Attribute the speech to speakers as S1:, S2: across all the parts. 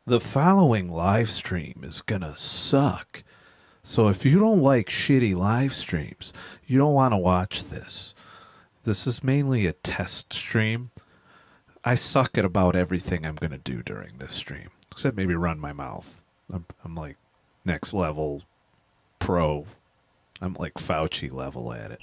S1: The following live stream is gonna suck. So if you don't like shitty live streams, you don't want to watch this. This is mainly a test stream. I suck at about everything I'm gonna do during this stream, except maybe run my mouth. I'm like next level pro. I'm like Fauci level at it.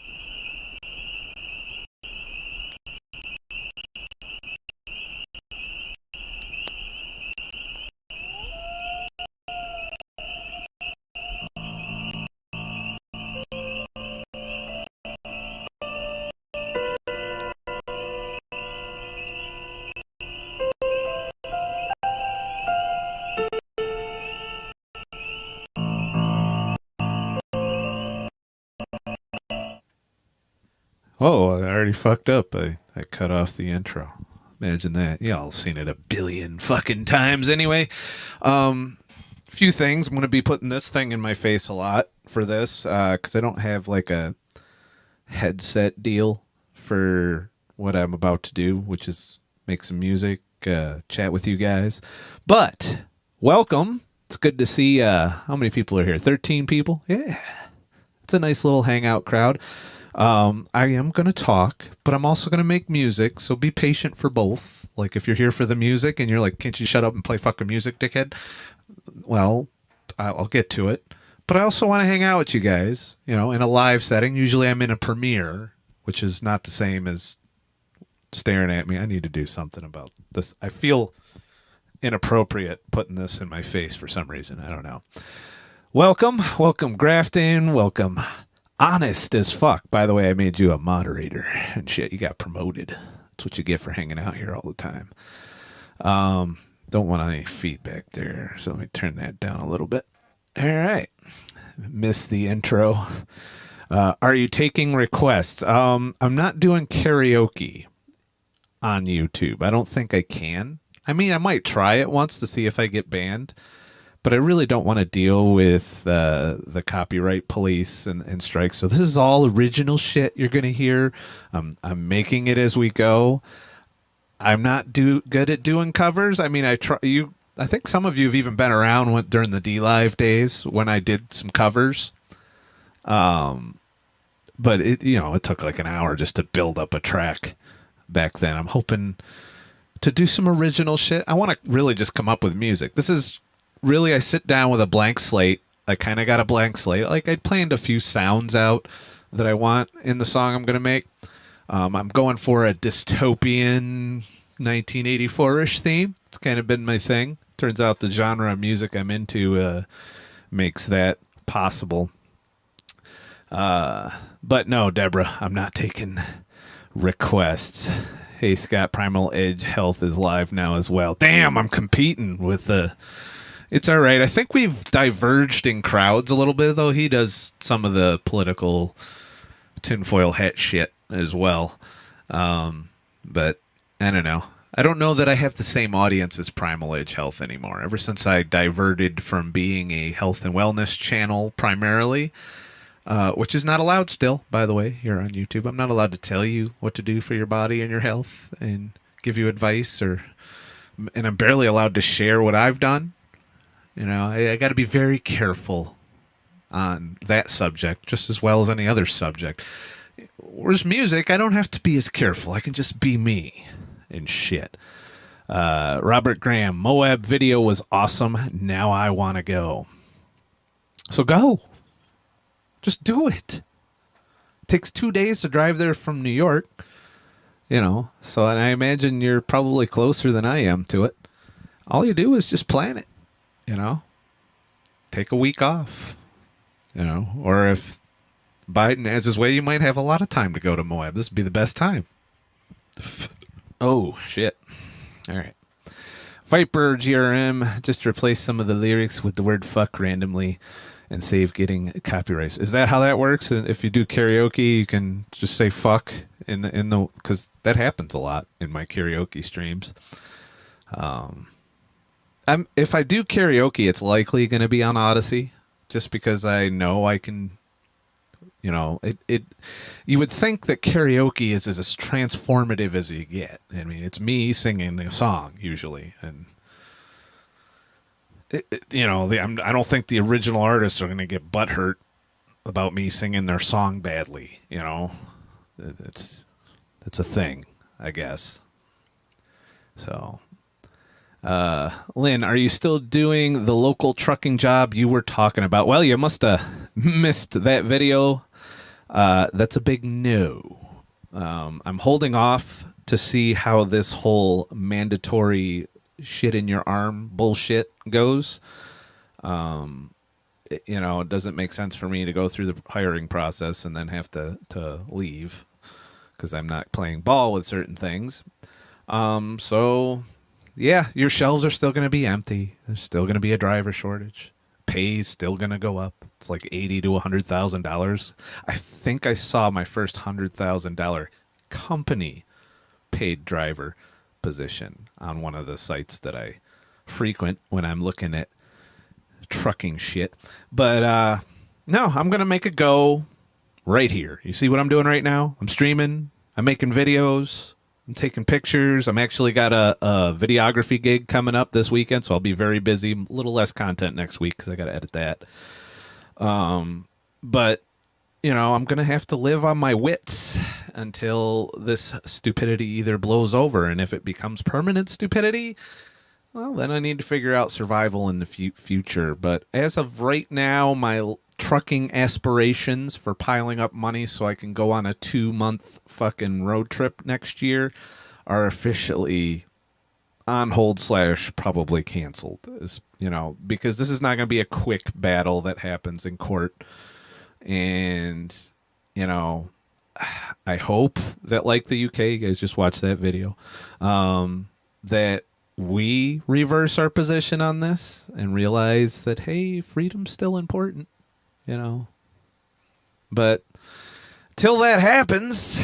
S1: Oh, I already fucked up. I cut off the intro. Imagine that. Y'all seen it a billion fucking times anyway. Few things. I'm going to be putting this thing in my face a lot for this because I don't have like a headset deal for what I'm about to do, which is make some music, chat with you guys. But welcome. It's good to see how many people are here? 13 people? Yeah. It's a nice little hangout crowd. I am going to talk, but I'm also going to make music, so be patient for both. Like, if you're here for the music and you're like, can't you shut up and play fucking music, dickhead? Well, I'll get to it. But I also want to hang out with you guys, you know, in a live setting. Usually I'm in a premiere, which is not the same as staring at me. I need to do something about this. I feel inappropriate putting this in my face for some reason. I don't know. Welcome, Grafton. Welcome. Honest as fuck. By the way, I made you a moderator and shit. You got promoted. That's what you get for hanging out here all the time. Don't want any feedback there, so let me turn that down a little bit. All right. Missed the intro. Are you taking requests? I'm not doing karaoke on YouTube. I don't think I can. I mean, I might try it once to see if I get banned. But I really don't want to deal with the copyright police and strikes. So this is all original shit you're going to hear. I'm making it as we go. I'm not good at doing covers. I mean, I think some of you have even been around during the D-Live days when I did some covers. But it took like an hour just to build up a track back then. I'm hoping to do some original shit. I want to really just come up with music. This is really, I sit down with a blank slate. I kind of got a blank slate. Like, I'd planned a few sounds out that I want in the song I'm going to make. I'm going for a dystopian 1984-ish theme. It's kind of been my thing. Turns out the genre of music I'm into makes that possible. But no, Deborah, I'm not taking requests. Hey, Scott, Primal Edge Health is live now as well. Damn, I'm competing with the... It's all right. I think we've diverged in crowds a little bit, though. He does some of the political tinfoil hat shit as well. But I don't know. I don't know that I have the same audience as Primal Age Health anymore. Ever since I diverted from being a health and wellness channel primarily, which is not allowed still, by the way, here on YouTube. I'm not allowed to tell you what to do for your body and your health and give you advice, and I'm barely allowed to share what I've done. You know, I got to be very careful on that subject, just as well as any other subject. Whereas music, I don't have to be as careful. I can just be me and shit. Robert Graham, Moab video was awesome. Now I want to go. So go. Just do it. It takes 2 days to drive there from New York. You know, so and I imagine you're probably closer than I am to it. All you do is just plan it. You know, take a week off, you know, or if Biden has his way, you might have a lot of time to go to Moab. This would be the best time. Oh, shit. All right. Viper GRM, just replace some of the lyrics with the word fuck randomly and save getting copyrights. Is that how that works? And if you do karaoke, you can just say fuck in the, because that happens a lot in my karaoke streams. If I do karaoke, it's likely going to be on Odyssey, just because I know I can, you know, you would think that karaoke is as transformative as you get. I mean, it's me singing a song usually, and I don't think the original artists are going to get butthurt about me singing their song badly. It's a thing, I guess. So, Lynn, are you still doing the local trucking job you were talking about? Well, you must have missed that video. That's a big no. I'm holding off to see how this whole mandatory shit in your arm bullshit goes. It doesn't make sense for me to go through the hiring process and then have to leave because I'm not playing ball with certain things. So yeah, your shelves are still going to be empty. There's still going to be a driver shortage. Pay's still going to go up. It's like $80,000 to $100,000. I think I saw my first $100,000 company paid driver position on one of the sites that I frequent when I'm looking at trucking shit. But no, I'm going to make a go right here. You see what I'm doing right now? I'm streaming. I'm making videos. I'm taking pictures. I'm actually got a videography gig coming up this weekend, so I'll be very busy. A little less content next week because I got to edit that. But, I'm going to have to live on my wits until this stupidity either blows over. And if it becomes permanent stupidity, well, then I need to figure out survival in the future. But as of right now, my trucking aspirations for piling up money so I can go on a 2-month fucking road trip next year are officially on hold / probably canceled. Because this is not going to be a quick battle that happens in court. And, I hope that, like the UK, you guys just watched that video, that we reverse our position on this and realize that, hey, freedom's still important, But till that happens,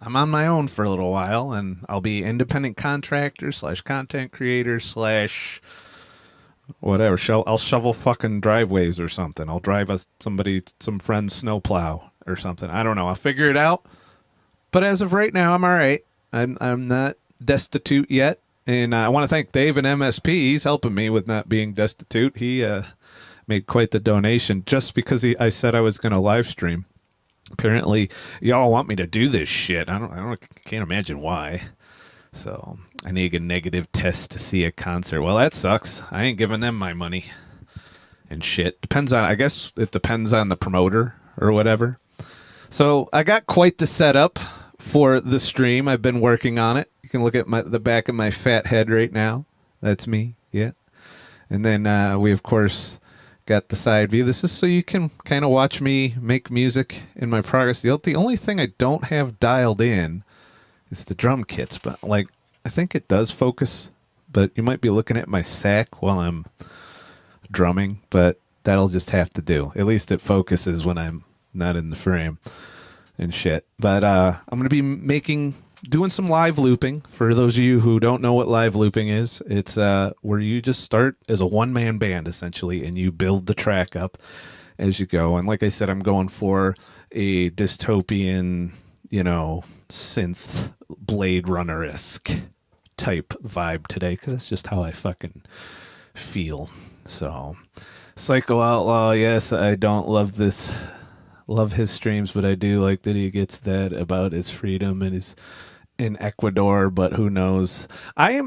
S1: I'm on my own for a little while, and I'll be independent contractor / content creator / whatever. I'll shovel fucking driveways or something. I'll drive some friend's snowplow or something. I don't know. I'll figure it out. But as of right now, I'm all right. I'm not destitute yet. And I want to thank Dave and MSP. He's helping me with not being destitute. He made quite the donation just because I said I was going to live stream. Apparently, y'all want me to do this shit. Can't imagine why. So I need a negative test to see a concert. Well, that sucks. I ain't giving them my money and shit. I guess it depends on the promoter or whatever. So I got quite the setup for the stream. I've been working on it. You can look at the back of my fat head right now. That's me. Yeah. And then we, of course, got the side view. This is so you can kind of watch me make music in my progress. The only thing I don't have dialed in is the drum kits, but I think it does focus, but you might be looking at my sack while I'm drumming, but that'll just have to do. At least it focuses when I'm not in the frame and shit. But I'm going to be doing some live looping. For those of you who don't know what live looping is, it's where you just start as a one-man band, essentially, and you build the track up as you go. And like I said, I'm going for a dystopian, synth Blade Runner-esque type vibe today, because that's just how I fucking feel. So, Psycho Outlaw, yes, I don't love his streams, but I do like that he gets that about his freedom and his in Ecuador, but who knows? I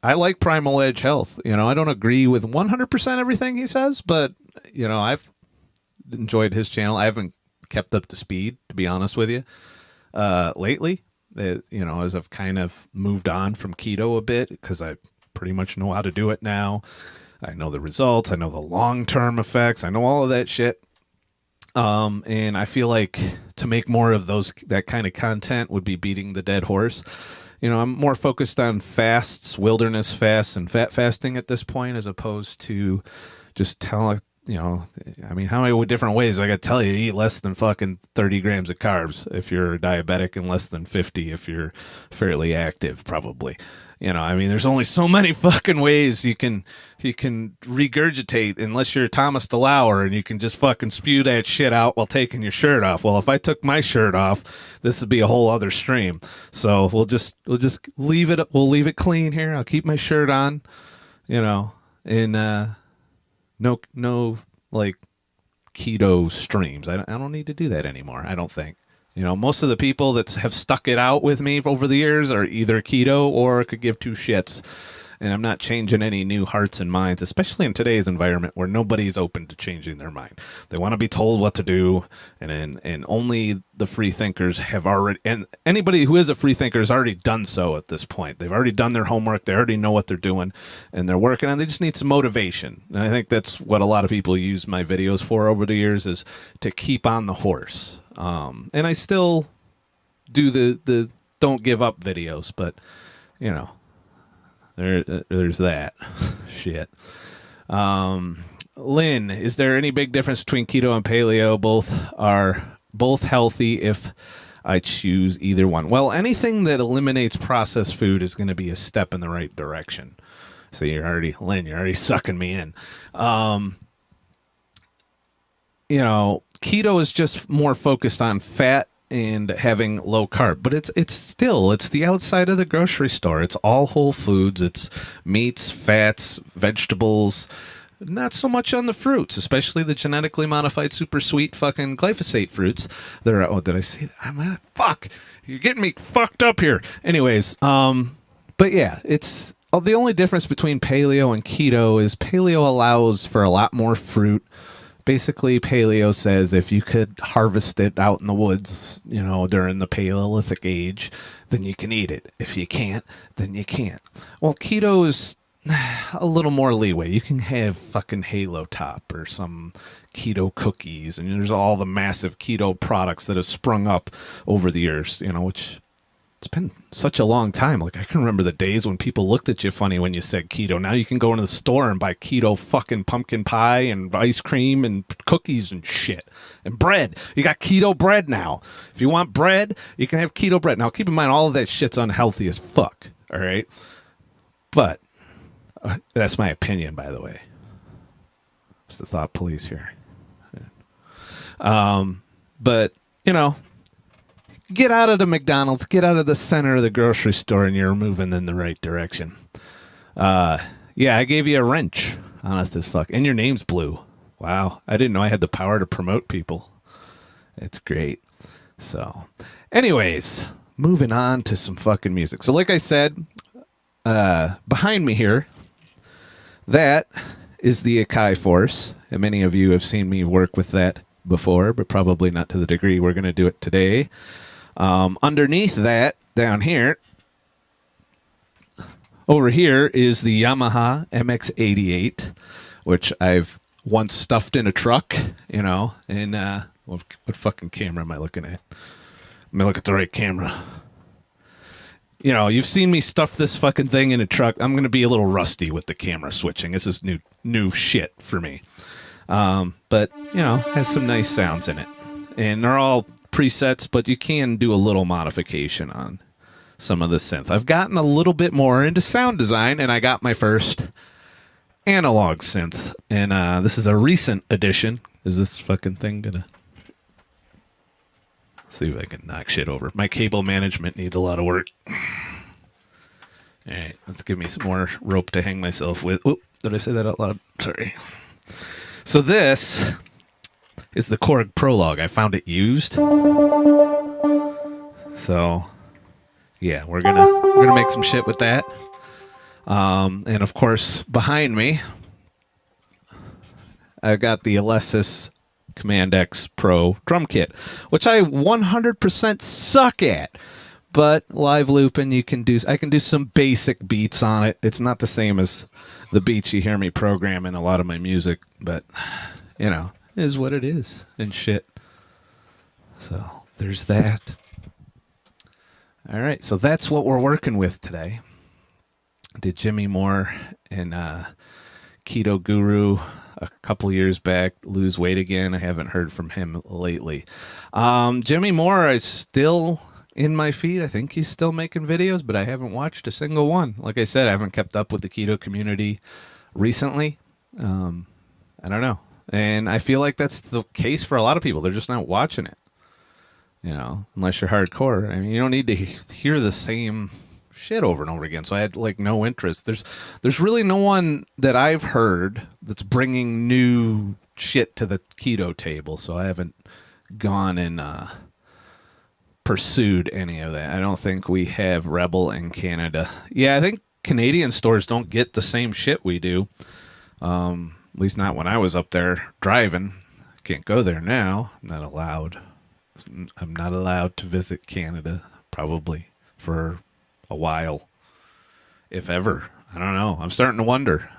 S1: like Primal Edge Health. I don't agree with 100% everything he says, but I've enjoyed his channel. I haven't kept up to speed, to be honest with you, lately. As I've kind of moved on from keto a bit, because I pretty much know how to do it now. I know the results. I know the long-term effects. I know all of that shit. And I feel like to make more of that kind of content would be beating the dead horse. I'm more focused on fasts, wilderness fasts, and fat fasting at this point, as opposed to just telling, how many different ways I got to tell you to eat less than fucking 30 grams of carbs if you're diabetic, and less than 50 if you're fairly active, probably. There's only so many fucking ways you can regurgitate, unless you're Thomas DeLauer and you can just fucking spew that shit out while taking your shirt off. Well, if I took my shirt off, this would be a whole other stream. So we'll just leave it. We'll leave it clean here. I'll keep my shirt on, in no like keto streams. I don't need to do that anymore. I don't think. Most of the people that have stuck it out with me over the years are either keto or could give two shits. And I'm not changing any new hearts and minds, especially in today's environment where nobody's open to changing their mind. They want to be told what to do, and only the free thinkers have already, and anybody who is a free thinker has already done so at this point. They've already done their homework. They already know what they're doing, and they're working on. They just need some motivation. And I think that's what a lot of people use my videos for over the years, is to keep on the horse. And I still do the don't give up videos, but there's that shit. Lynn, is there any big difference between keto and paleo? Both are healthy if I choose either one. Well, anything that eliminates processed food is going to be a step in the right direction. So you're already sucking me in. Keto is just more focused on fat and having low carb, but it's the outside of the grocery store. It's all whole foods. It's meats, fats, vegetables, not so much on the fruits, especially the genetically modified super sweet fucking glyphosate fruits. Did I say that? Fuck, you're getting me fucked up here. Anyways, but yeah, it's the only difference between paleo and keto is paleo allows for a lot more fruit. Basically, paleo says if you could harvest it out in the woods, during the Paleolithic age, then you can eat it. If you can't, then you can't. Well, keto is a little more leeway. You can have fucking Halo Top or some keto cookies, and there's all the massive keto products that have sprung up over the years, which it's been such a long time. Like, I can remember the days when people looked at you funny when you said keto. Now you can go into the store and buy keto fucking pumpkin pie and ice cream and cookies and shit and bread. You got keto bread now. If you want bread, you can have keto bread. Now, keep in mind, all of that shit's unhealthy as fuck. All right. But that's my opinion, by the way. It's the thought police here. But, get out of the McDonald's, get out of the center of the grocery store, and you're moving in the right direction. Yeah, I gave you a wrench, honest as fuck. And your name's Blue. Wow, I didn't know I had the power to promote people. It's great. So, anyways, moving on to some fucking music. So like I said, behind me here, that is the Akai Force. And many of you have seen me work with that before, but probably not to the degree we're going to do it today. Underneath that, down here, over here is the Yamaha MX-88, which I've once stuffed in a truck, and what fucking camera am I looking at? Let me look at the right camera. You've seen me stuff this fucking thing in a truck. I'm going to be a little rusty with the camera switching. This is new shit for me. But, has some nice sounds in it. And they're all presets, but you can do a little modification on some of the synth. I've gotten a little bit more into sound design, and I got my first analog synth. And this is a recent addition. Is this fucking thing gonna... see if I can knock shit over. My cable management needs a lot of work. All right, let's give me some more rope to hang myself with. Oop, did I say that out loud? Sorry. So this is the Korg Prologue. I found it used. So yeah, we're gonna make some shit with that. And of course, behind me, I've got the Alesis Command X Pro drum kit, which I 100% suck at. But live looping, I can do some basic beats on it. It's not the same as the beats you hear me program in a lot of my music, but it is what it is and shit. So there's that. All right, so that's what we're working with today. Did Jimmy Moore and Keto Guru a couple years back lose weight again. I haven't heard from him lately. Jimmy Moore is still in my feed. I think he's still making videos, but I haven't watched a single one. Like I said, I haven't kept up with the keto community recently. I don't know. And I feel like that's the case for a lot of people. They're just not watching it, unless you're hardcore. I mean, you don't need to hear the same shit over and over again. So I had like no interest. There's really no one that I've heard that's bringing new shit to the keto table. So I haven't gone and pursued any of that. I don't think we have Rebel in Canada. Yeah, I think Canadian stores don't get the same shit we do. At least not when I was up there driving. I can't go there now. I'm not allowed. I'm not allowed to visit Canada probably for a while, if ever. I don't know. I'm starting to wonder.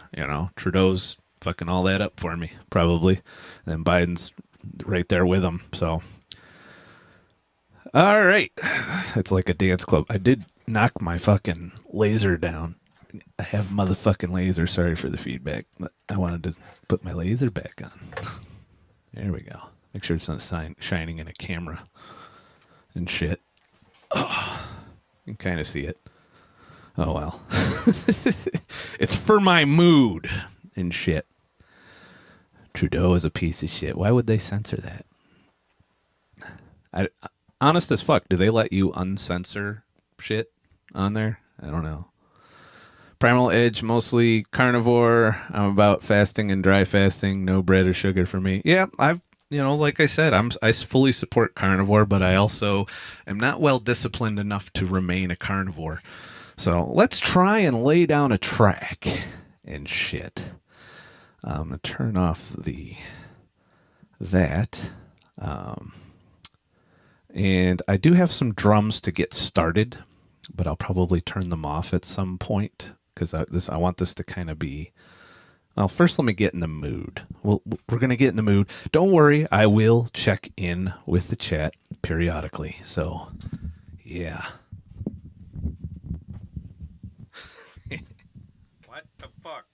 S1: Trudeau's fucking all that up for me, probably. And Biden's right there with him. So, all right. It's like a dance club. I did knock my fucking laser down. I have motherfucking laser. Sorry for the feedback. But I wanted to put my laser back on. There we go. Make sure it's not shining in a camera and shit. Oh, you can kind of see it. Oh, well. It's for my mood and shit. Trudeau is a piece of shit. Why would they censor that? Honest as fuck, do they let you uncensor shit on there? I don't know. Primal Edge, mostly carnivore. I'm about fasting and dry fasting. No bread or sugar for me. Yeah, like I said, I fully support carnivore, but I also am not well disciplined enough to remain a carnivore. So let's try and lay down a track and shit. I'm gonna turn off that. And I do have some drums to get started, but I'll probably turn them off at some point because I want this to kind of be. Well, first let me get in the mood. We're going to get in the mood. Don't worry, I will check in with the chat periodically. So, yeah. What the fuck?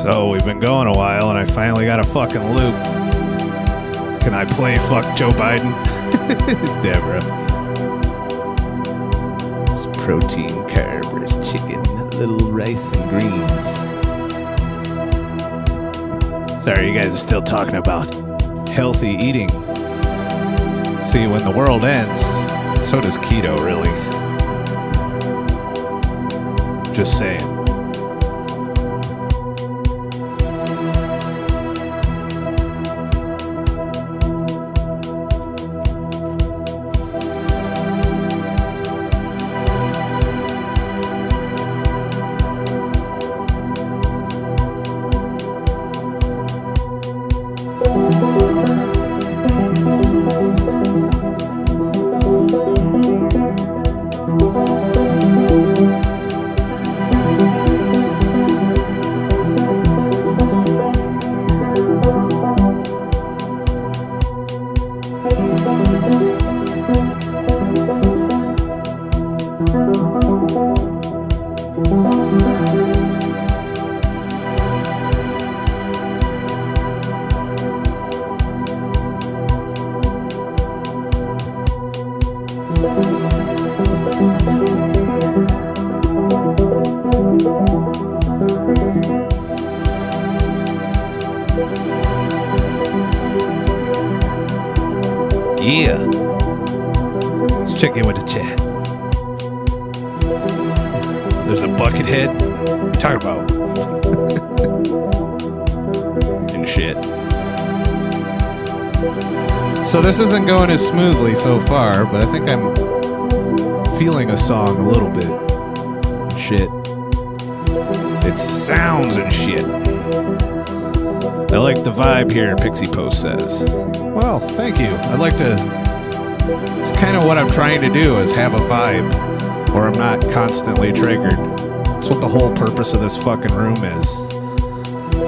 S1: So we've been going a while, and I finally got a fucking loop. Can I play fuck Joe Biden? Deborah. There's protein, carb, there's chicken, little rice and greens. Sorry, you guys are still talking about healthy eating. See, when the world ends, so does keto, really. Just saying. Yeah. Let's check in with the chat. There's a bucket head. What are you talking about? And shit. So this isn't going as smoothly so far, but I think I'm feeling a song a little bit. Shit. It sounds and shit. I like the vibe here, Pixie Post says. Well, thank you. I'd like to... It's kind of what I'm trying to do, is have a vibe where I'm not constantly triggered. That's what the whole purpose of this fucking room is.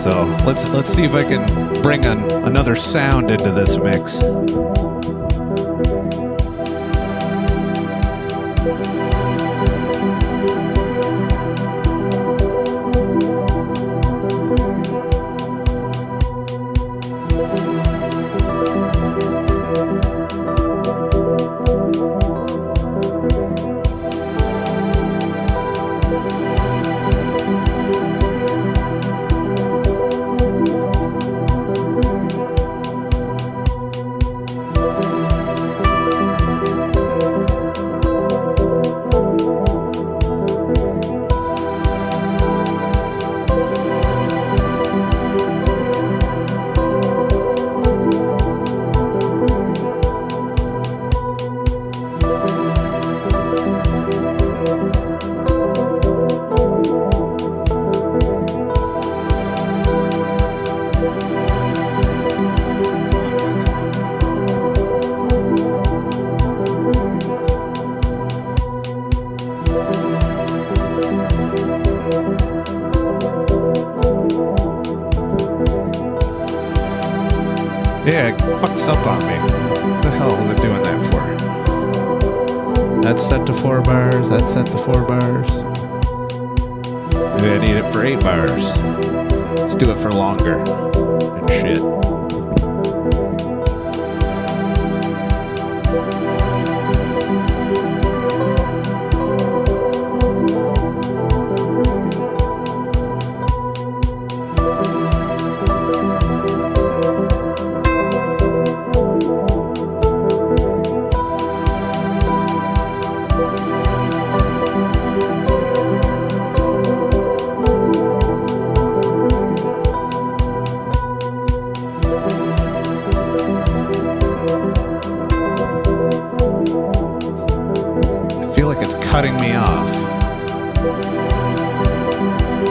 S1: So let's see if I can bring another sound into this mix. Yeah, it fucks up on me. What the hell was I doing that for? That's set to 4 bars, that's set to 4 bars. Maybe I need it for 8 bars. Let's do it for longer. And shit. Cutting me off.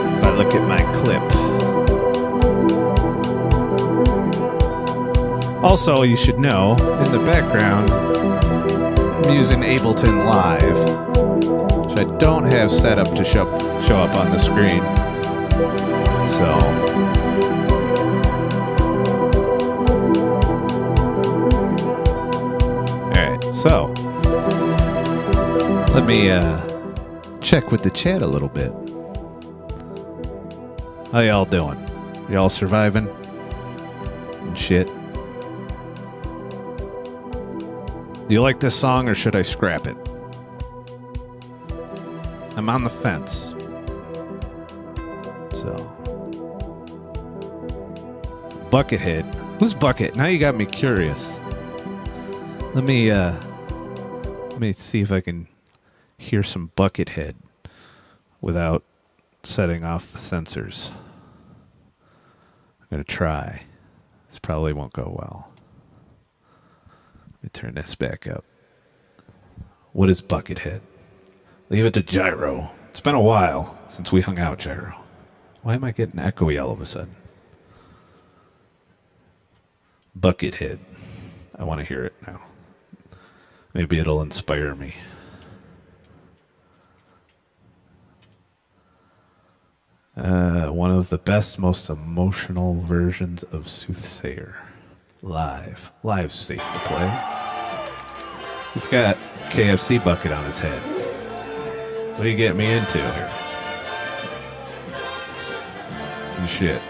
S1: If I look at my clip. Also, you should know, in the background, I'm using Ableton Live, which I don't have set up to show up on the screen. So, alright, so let me check with the chat a little bit. How y'all doing? Y'all surviving? And shit. Do you like this song or should I scrap it? I'm on the fence. So. Buckethead. Who's Bucket? Now you got me curious. Let me see if I can hear some Buckethead without setting off the sensors. I'm going to try. This probably won't go well. Let me turn this back up. What is Buckethead? Leave it to Gyro. It's been a while since we hung out, Gyro. Why am I getting echoey all of a sudden? Buckethead. I want to hear it now. Maybe it'll inspire me. One of the best, most emotional versions of Soothsayer. Live. Live's safe to play. He's got KFC bucket on his head. What are you getting me into here? And shit.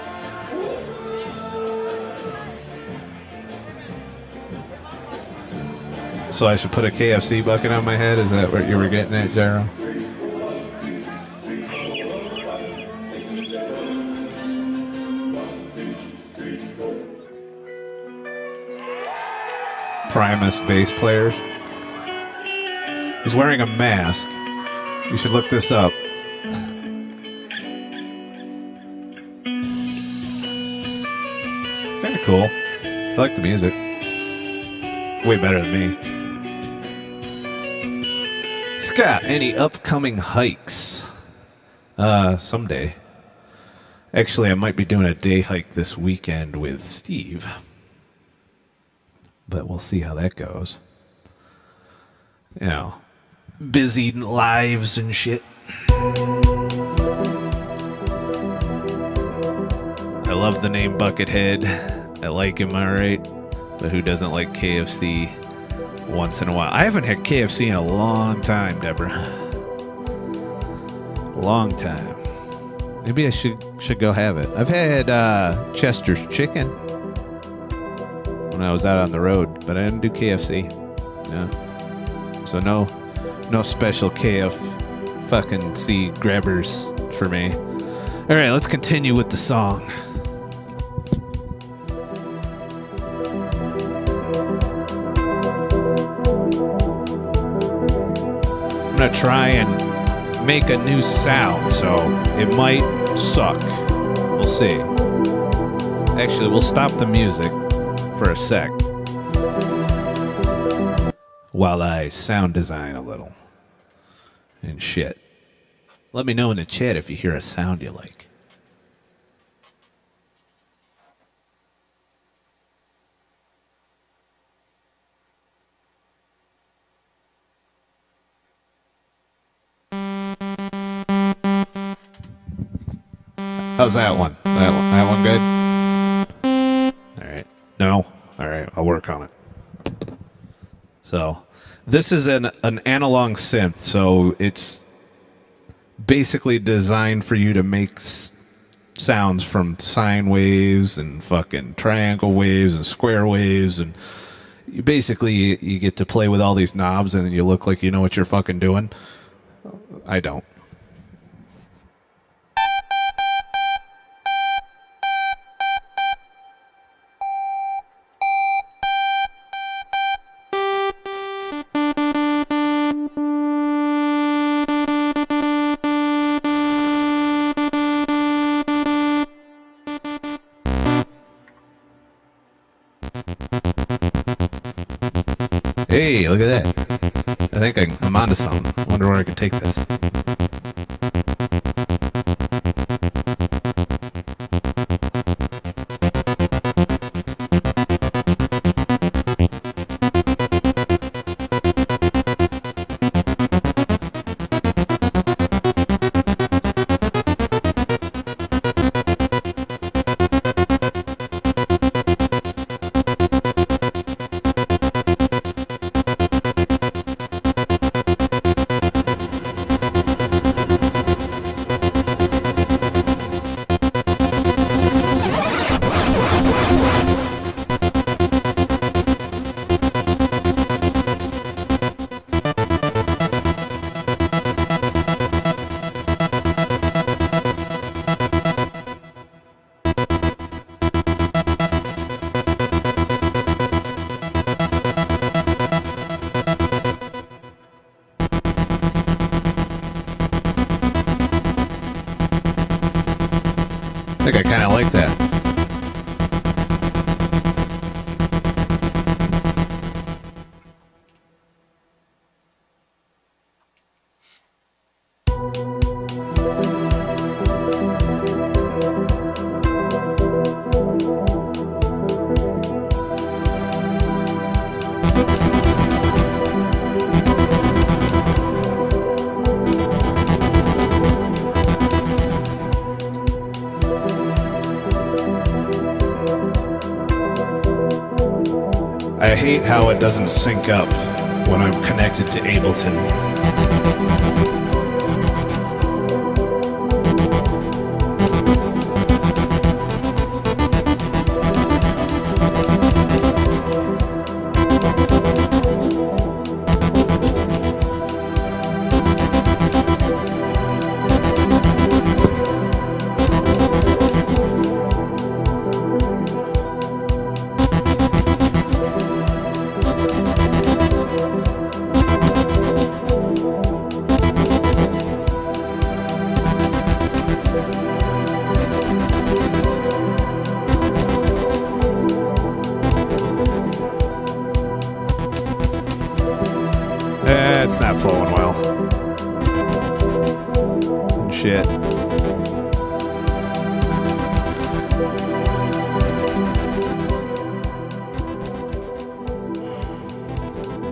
S1: So I should put a KFC bucket on my head? Is that what you were getting at, Gyro? Primus bass players. He's wearing a mask. You should look this up. It's kind of cool. I like the music. Way better than me. Scott, any upcoming hikes? Someday. Actually, I might be doing a day hike this weekend with Steve. But we'll see how that goes. You know, busy lives and shit. I love the name Buckethead. I like him, alright. But who doesn't like KFC once in a while? I haven't had KFC in a long time, Deborah. Long time. Maybe I should go have it. I've had Chester's Chicken when I was out on the road, but I didn't do KFC. No. So no special KF fucking C grabbers for me. All right, let's continue with the song. I'm gonna try and make a new sound, so it might suck. We'll see. Actually, we'll stop the music for a sec while I sound design a little and shit. Let me know in the chat if you hear a sound you like. How's that one? That one good? All right. No? All right. I'll work on it. So, this is an analog synth. So, it's basically designed for you to make sounds from sine waves and fucking triangle waves and square waves. And you get to play with all these knobs and you look like you know what you're fucking doing. I don't. Hey, look at that. I think I'm onto something. I wonder where I can take this. I think I kind of like that. I hate how it doesn't sync up when I'm connected to Ableton. It's not flowing well. Shit.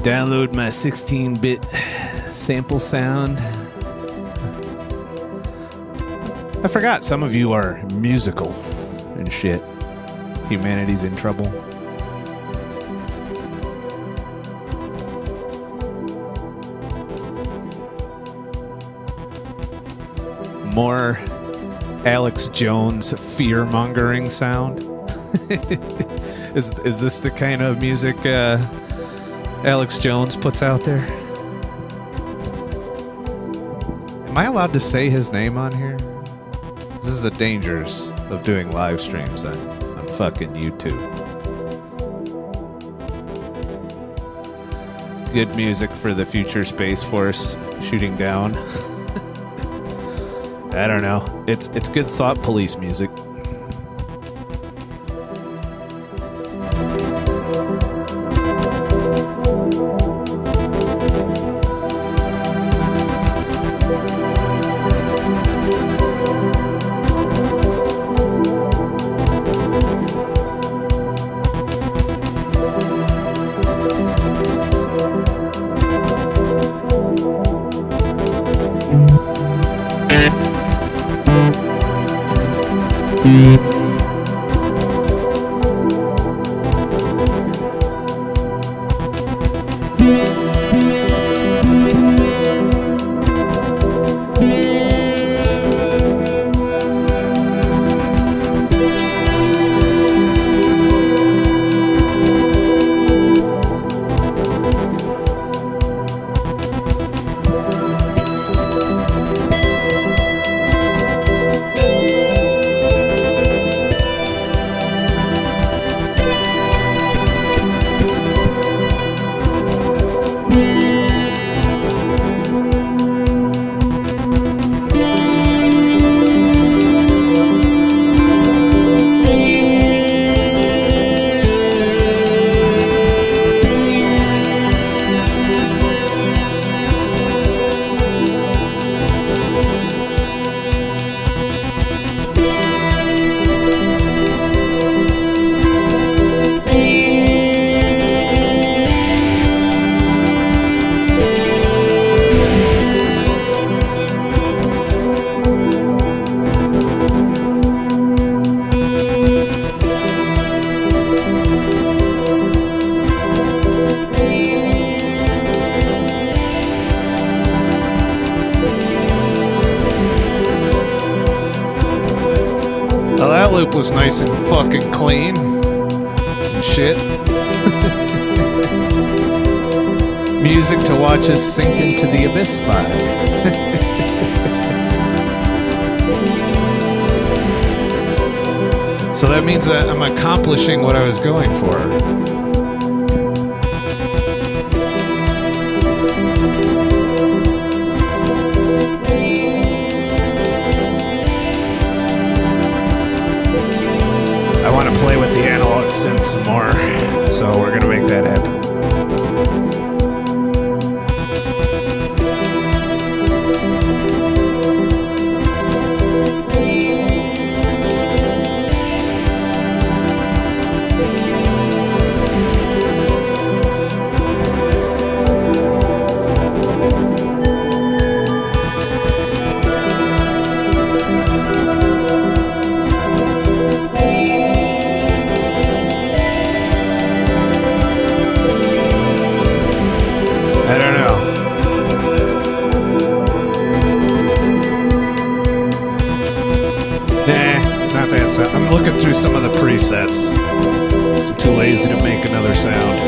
S1: Download my 16-bit sample sound. I forgot some of you are musical and shit. Humanity's in trouble. More Alex Jones fear-mongering sound. Is this the kind of music Alex Jones puts out there? Am I allowed to say his name on here? This is the dangers of doing live streams on fucking YouTube. Good music for the future Space Force shooting down. I don't know. It's good thought police music. Well, that loop was nice and fucking clean. And shit. Music to watch us sink into the abyss by. So that means that I'm accomplishing what I was going for. some more. So we're gonna make that happen. I'm looking through some of the presets. I'm too lazy to make another sound.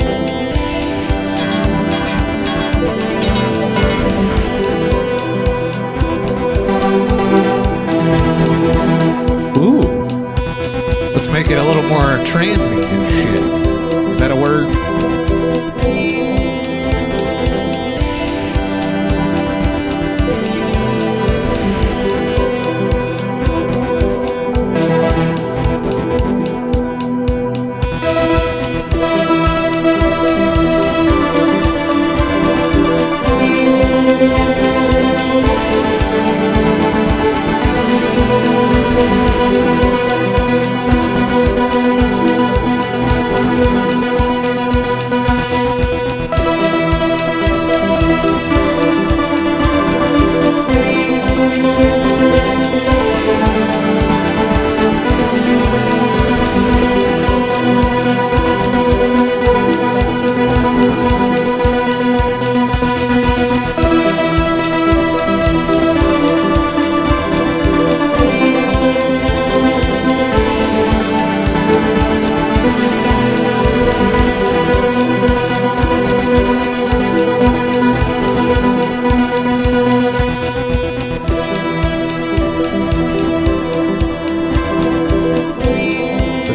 S1: Ooh. Let's make it a little more transient and shit. Is that a word?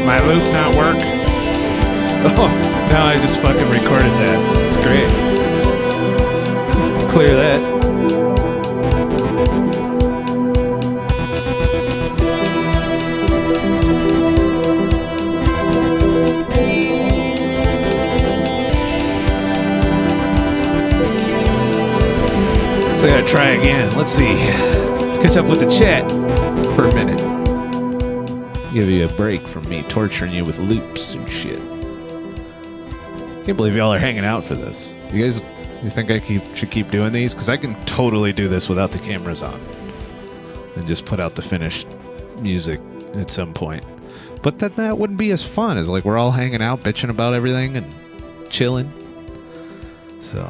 S1: My loop not work? Oh, no, I just fucking recorded that. It's great. Clear that. So I gotta try again. Let's see. Let's catch up with the chat for a minute. Give you a break from me torturing you with loops and shit. Can't believe y'all are hanging out for this. You think I should keep doing these? Because I can totally do this without the cameras on. And just put out the finished music at some point. But then that wouldn't be as fun as like we're all hanging out, bitching about everything and chilling. So...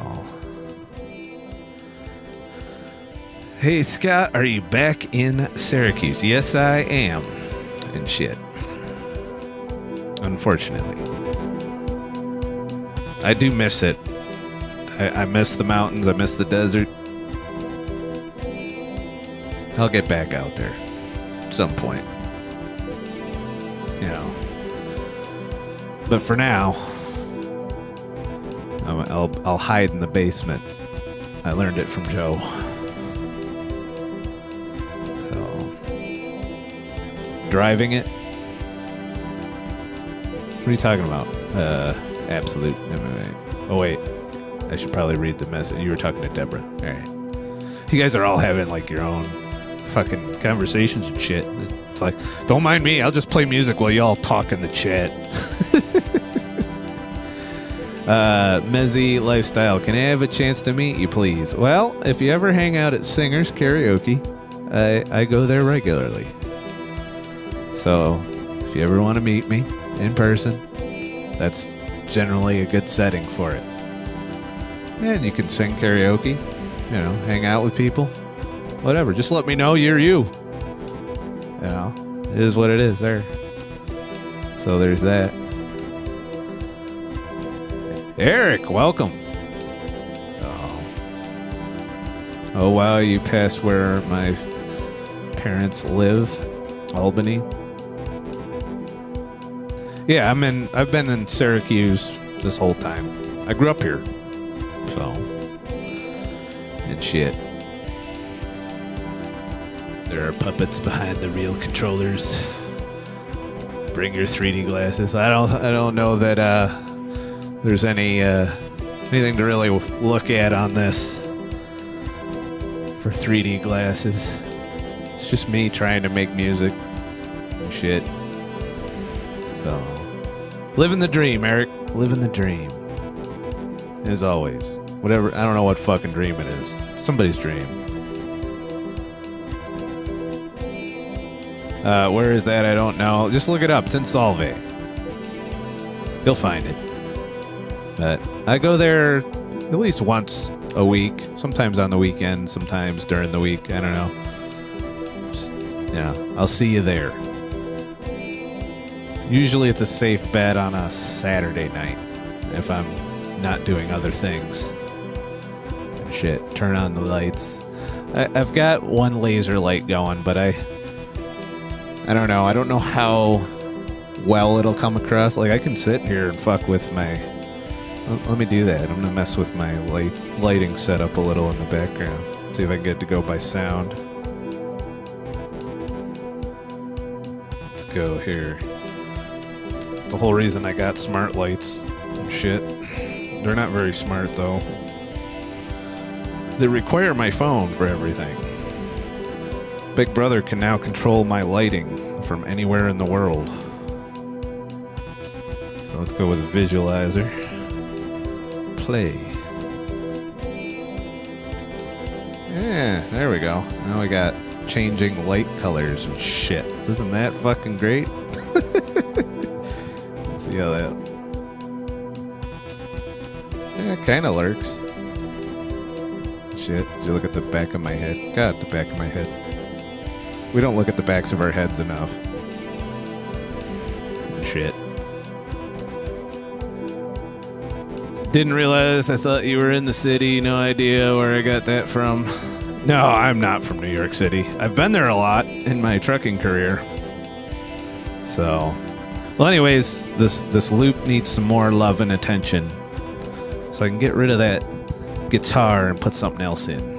S1: Hey Scott, are you back in Syracuse? Yes, I am. And shit. Unfortunately. I do miss it. I miss the mountains. I miss the desert. I'll get back out there at some point. You know. But for now, I'll hide in the basement. I learned it from Joe. Driving it? What are you talking about? Absolute MMA. Oh wait, I should probably read the message. You were talking to Deborah. All right. You guys are all having like your own fucking conversations and shit. It's like, don't mind me. I'll just play music while y'all talk in the chat. Mezzy Lifestyle. Can I have a chance to meet you, please? Well, if you ever hang out at Singers Karaoke, I go there regularly. So, if you ever want to meet me in person, that's generally a good setting for it. And you can sing karaoke, you know, hang out with people, whatever. Just let me know you're you. You know, it is what it is there. So there's that. Eric, welcome. So, oh wow, you passed where my parents live, Albany. Yeah, I've been in Syracuse this whole time. I grew up here. So. And shit. There are puppets behind the real controllers. Bring your 3D glasses. I don't know that there's anything to really look at on this for 3D glasses. It's just me trying to make music and shit. So, living the dream, Eric. Living the dream. As always. Whatever. I don't know what fucking dream it is. Somebody's dream. Where is that? I don't know. Just look it up. It's in Solvay. You'll find it. But I go there at least once a week. Sometimes on the weekend. Sometimes during the week. I don't know. Just, I'll see you there. Usually it's a safe bet on a Saturday night. If I'm not doing other things. Shit. Turn on the lights. I've got one laser light going, but I don't know. I don't know how well it'll come across. Like, I can sit here and fuck with my... Let me do that. I'm going to mess with my lighting setup a little in the background. See if I can get it to go by sound. Let's go here. It's the whole reason I got smart lights and shit. They're not very smart, though. They require my phone for everything. Big Brother can now control my lighting from anywhere in the world. So let's go with a visualizer. Play. Yeah, there we go. Now we got changing light colors and shit. Isn't that fucking great? Let's see how that... Yeah, it kind of lurks. Shit, did you look at the back of my head? God, the back of my head. We don't look at the backs of our heads enough. Shit. Didn't realize, I thought you were in the city. No idea where I got that from. No, I'm not from New York City. I've been there a lot in my trucking career. So, well, anyways, this loop needs some more love and attention. So I can get rid of that guitar and put something else in.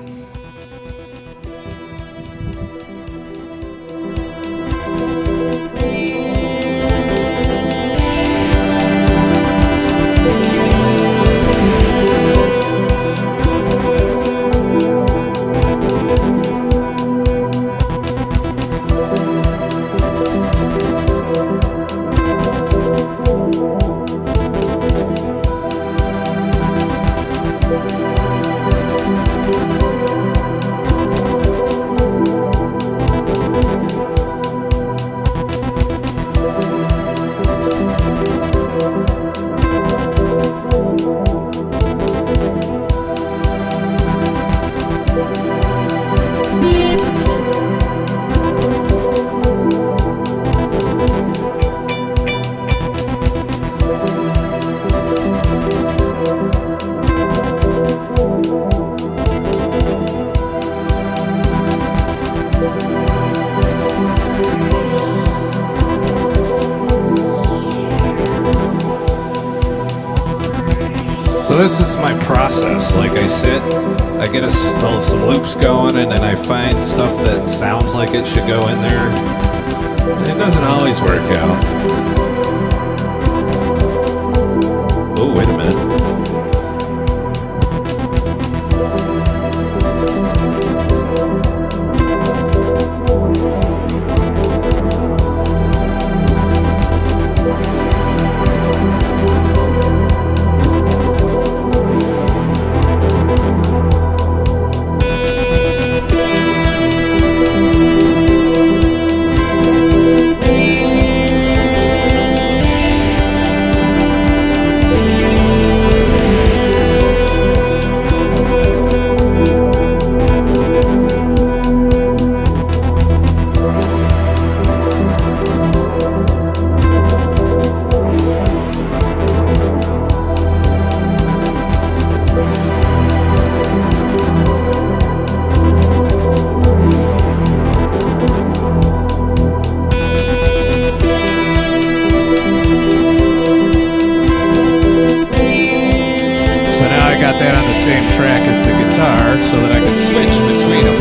S1: So this is my process. Like, I sit, I get some loops going, and then I find stuff that sounds like it should go in there. And it doesn't always work out. Oh, wait a minute. Same track as the guitar so that I can switch between them.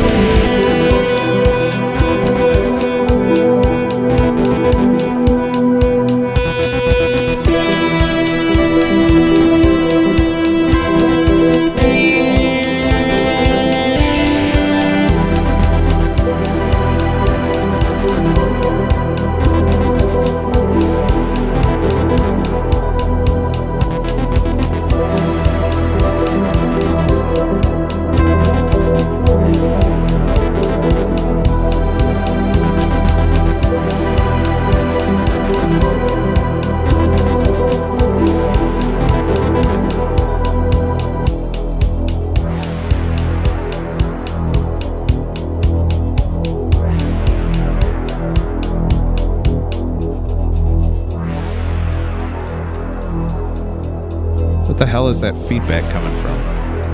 S1: The hell is that feedback coming from?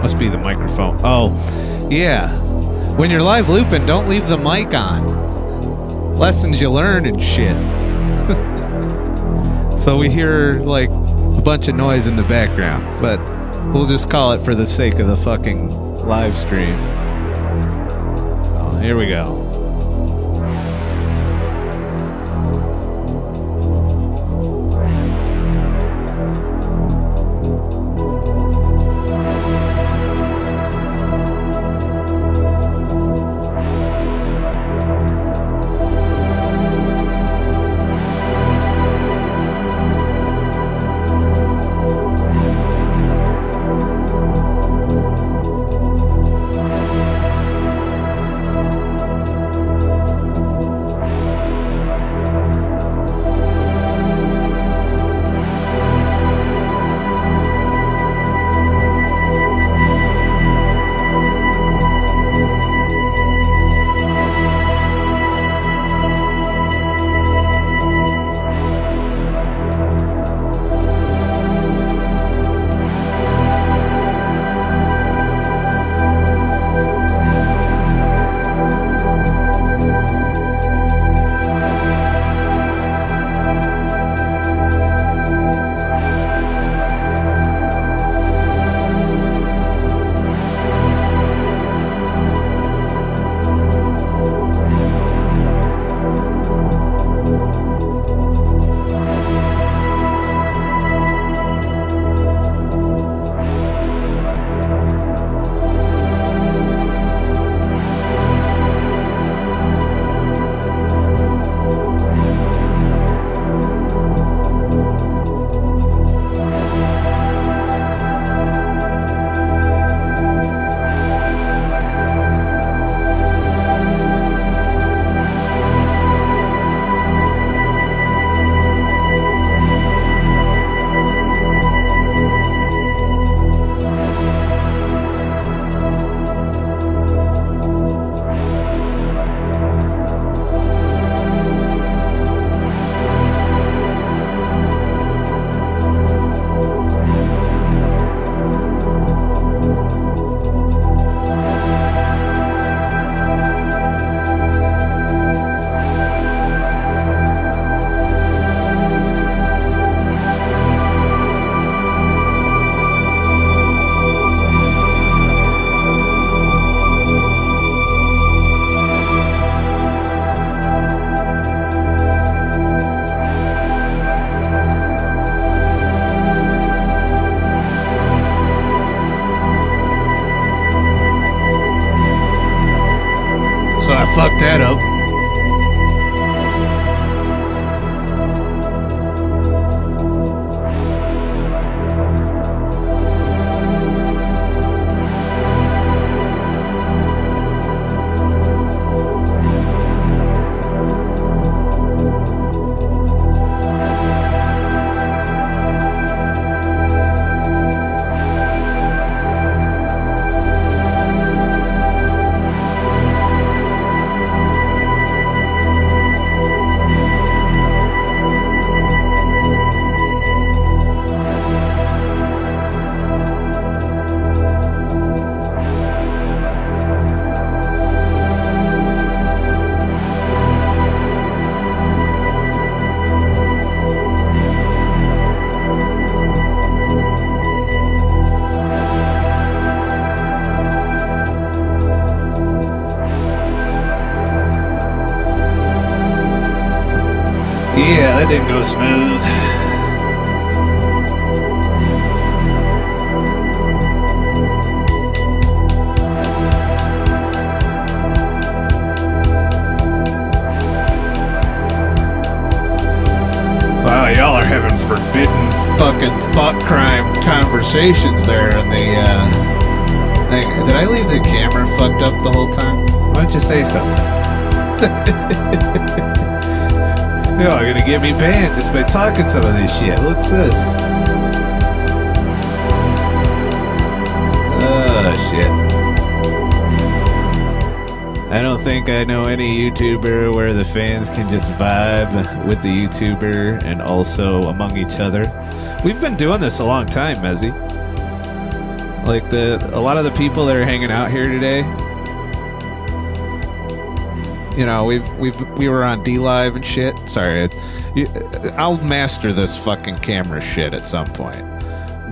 S1: Must be the microphone. Oh, yeah. When you're live looping, don't leave the mic on. Lessons you learn and shit. So we hear like a bunch of noise in the background, but we'll just call it for the sake of the fucking live stream. Oh, here we go. So I fucked that up. Yeah, that didn't go smooth. Wow, y'all are having forbidden fucking thought crime conversations there in the thing. Did I leave the camera fucked up the whole time? Why don't you say something? You're gonna get me banned just by talking some of this shit. What's this? Oh shit. I don't think I know any YouTuber where the fans can just vibe with the YouTuber and also among each other. We've been doing this a long time, Mezzy. Like a lot of the people that are hanging out here today, you know, we were on D Live and shit. Sorry, I'll master this fucking camera shit at some point.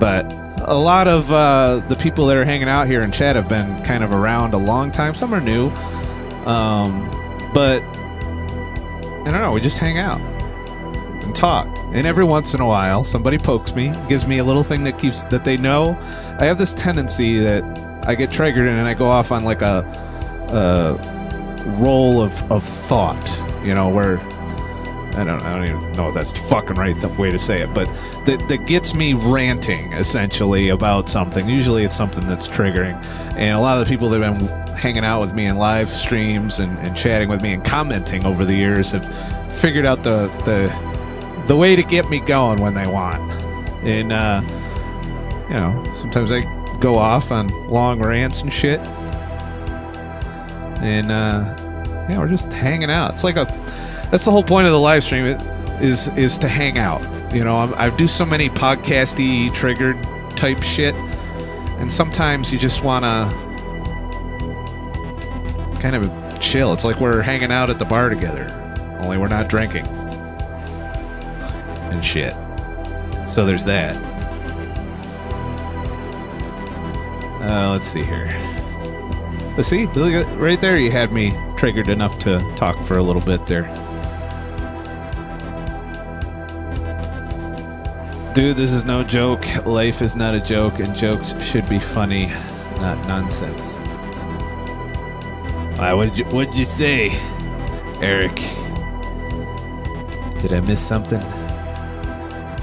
S1: But a lot of the people that are hanging out here in chat have been kind of around a long time. Some are new, but I don't know. We just hang out and talk, and every once in a while somebody pokes me, gives me a little thing that they know. I have this tendency that I get triggered and I go off on like a roll of thought, you know, where I don't even know if that's fucking right the way to say it, but that gets me ranting essentially about something. Usually it's something that's triggering, and a lot of the people that have been hanging out with me in live streams and chatting with me and commenting over the years have figured out the way to get me going when they want. And you know, sometimes I go off on long rants and shit, and yeah, we're just hanging out. It's like that's the whole point of the live stream, is to hang out. You know, I do so many podcasty triggered type shit, and sometimes you just want to kind of chill. It's like we're hanging out at the bar together, only we're not drinking and shit. So there's that. Let's see here. Let's see, right there you had me triggered enough to talk for a little bit there. Dude, this is no joke. Life is not a joke, and jokes should be funny, not nonsense. What'd you say, Eric? Did I miss something?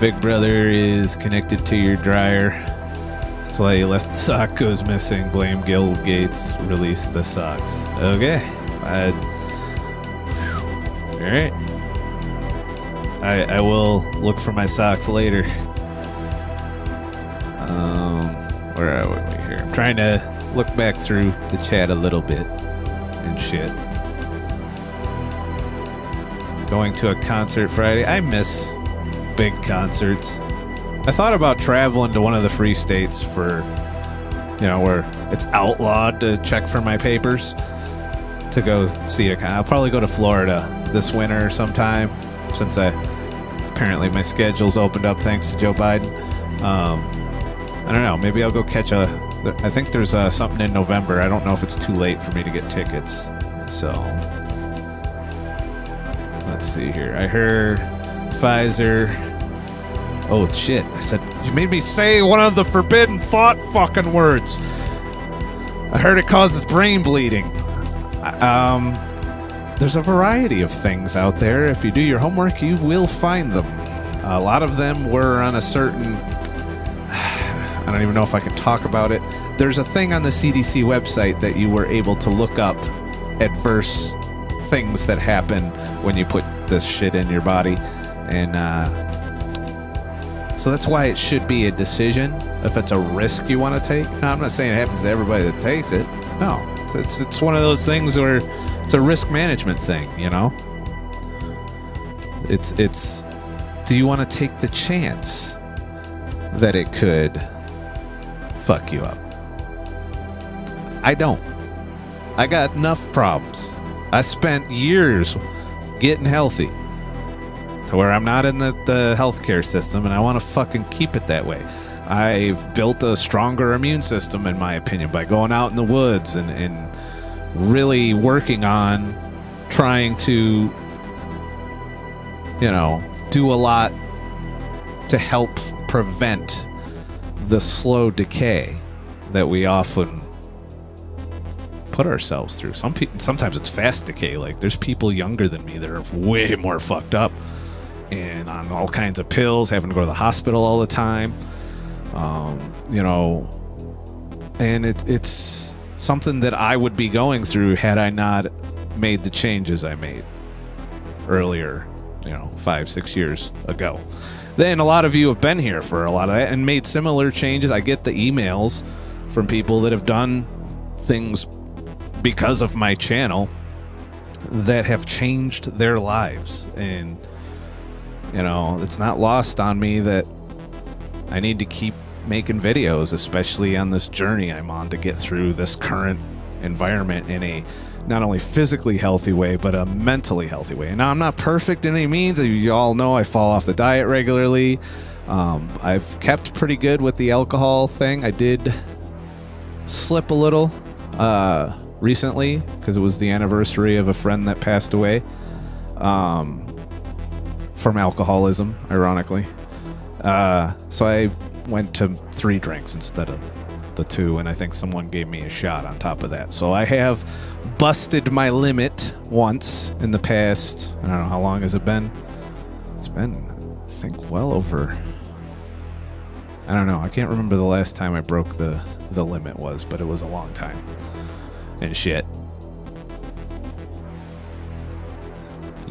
S1: Big brother is connected to your dryer. That's why you left the sock goes missing. Blame Gil Gates. Release the socks. Okay. Alright. I will look for my socks later. Where are we here? I'm trying to look back through the chat a little bit and shit. Going to a concert Friday. I miss big concerts. I thought about traveling to one of the free states for, you know, where it's outlawed to check for my papers to go see a concert. I'll probably go to Florida this winter sometime, since apparently my schedule's opened up thanks to Joe Biden. I don't know. Maybe I'll go catch I think there's something in November. I don't know if it's too late for me to get tickets. So let's see here. I heard Pfizer. Oh shit! I said you made me say one of the forbidden thought fucking words. I heard it causes brain bleeding. There's a variety of things out there. If you do your homework, you will find them. A lot of them were on a certain... I don't even know if I can talk about it. There's a thing on the CDC website that you were able to look up adverse things that happen when you put this shit in your body. And so that's why it should be a decision if it's a risk you want to take. Now, I'm not saying it happens to everybody that takes it. No. It's one of those things where it's a risk management thing, you know? It's do you want to take the chance that it could fuck you up? I don't. I got enough problems. I spent years getting healthy to where I'm not in the healthcare system, and I want to fucking keep it that way. I've built a stronger immune system, in my opinion, by going out in the woods and really working on trying to, you know, do a lot to help prevent the slow decay that we often put ourselves through. Sometimes it's fast decay. Like, there's people younger than me that are way more fucked up and on all kinds of pills, having to go to the hospital all the time. You know, and it's something that I would be going through had I not made the changes I made earlier, you know, 5-6 years ago. Then a lot of you have been here for a lot of that and made similar changes. I get the emails from people that have done things because of my channel that have changed their lives. And, you know, it's not lost on me that I need to keep making videos, especially on this journey I'm on to get through this current environment in a not only physically healthy way, but a mentally healthy way. Now, I'm not perfect in any means. You all know I fall off the diet regularly. I've kept pretty good with the alcohol thing. I did slip a little recently because it was the anniversary of a friend that passed away from alcoholism, ironically. So I went to 3 drinks instead of the 2, and I think someone gave me a shot on top of that. So I have busted my limit once in the past. I don't know, how long has it been? It's been, I think, well over... I don't know. I can't remember the last time I broke the limit was, but it was a long time. And shit.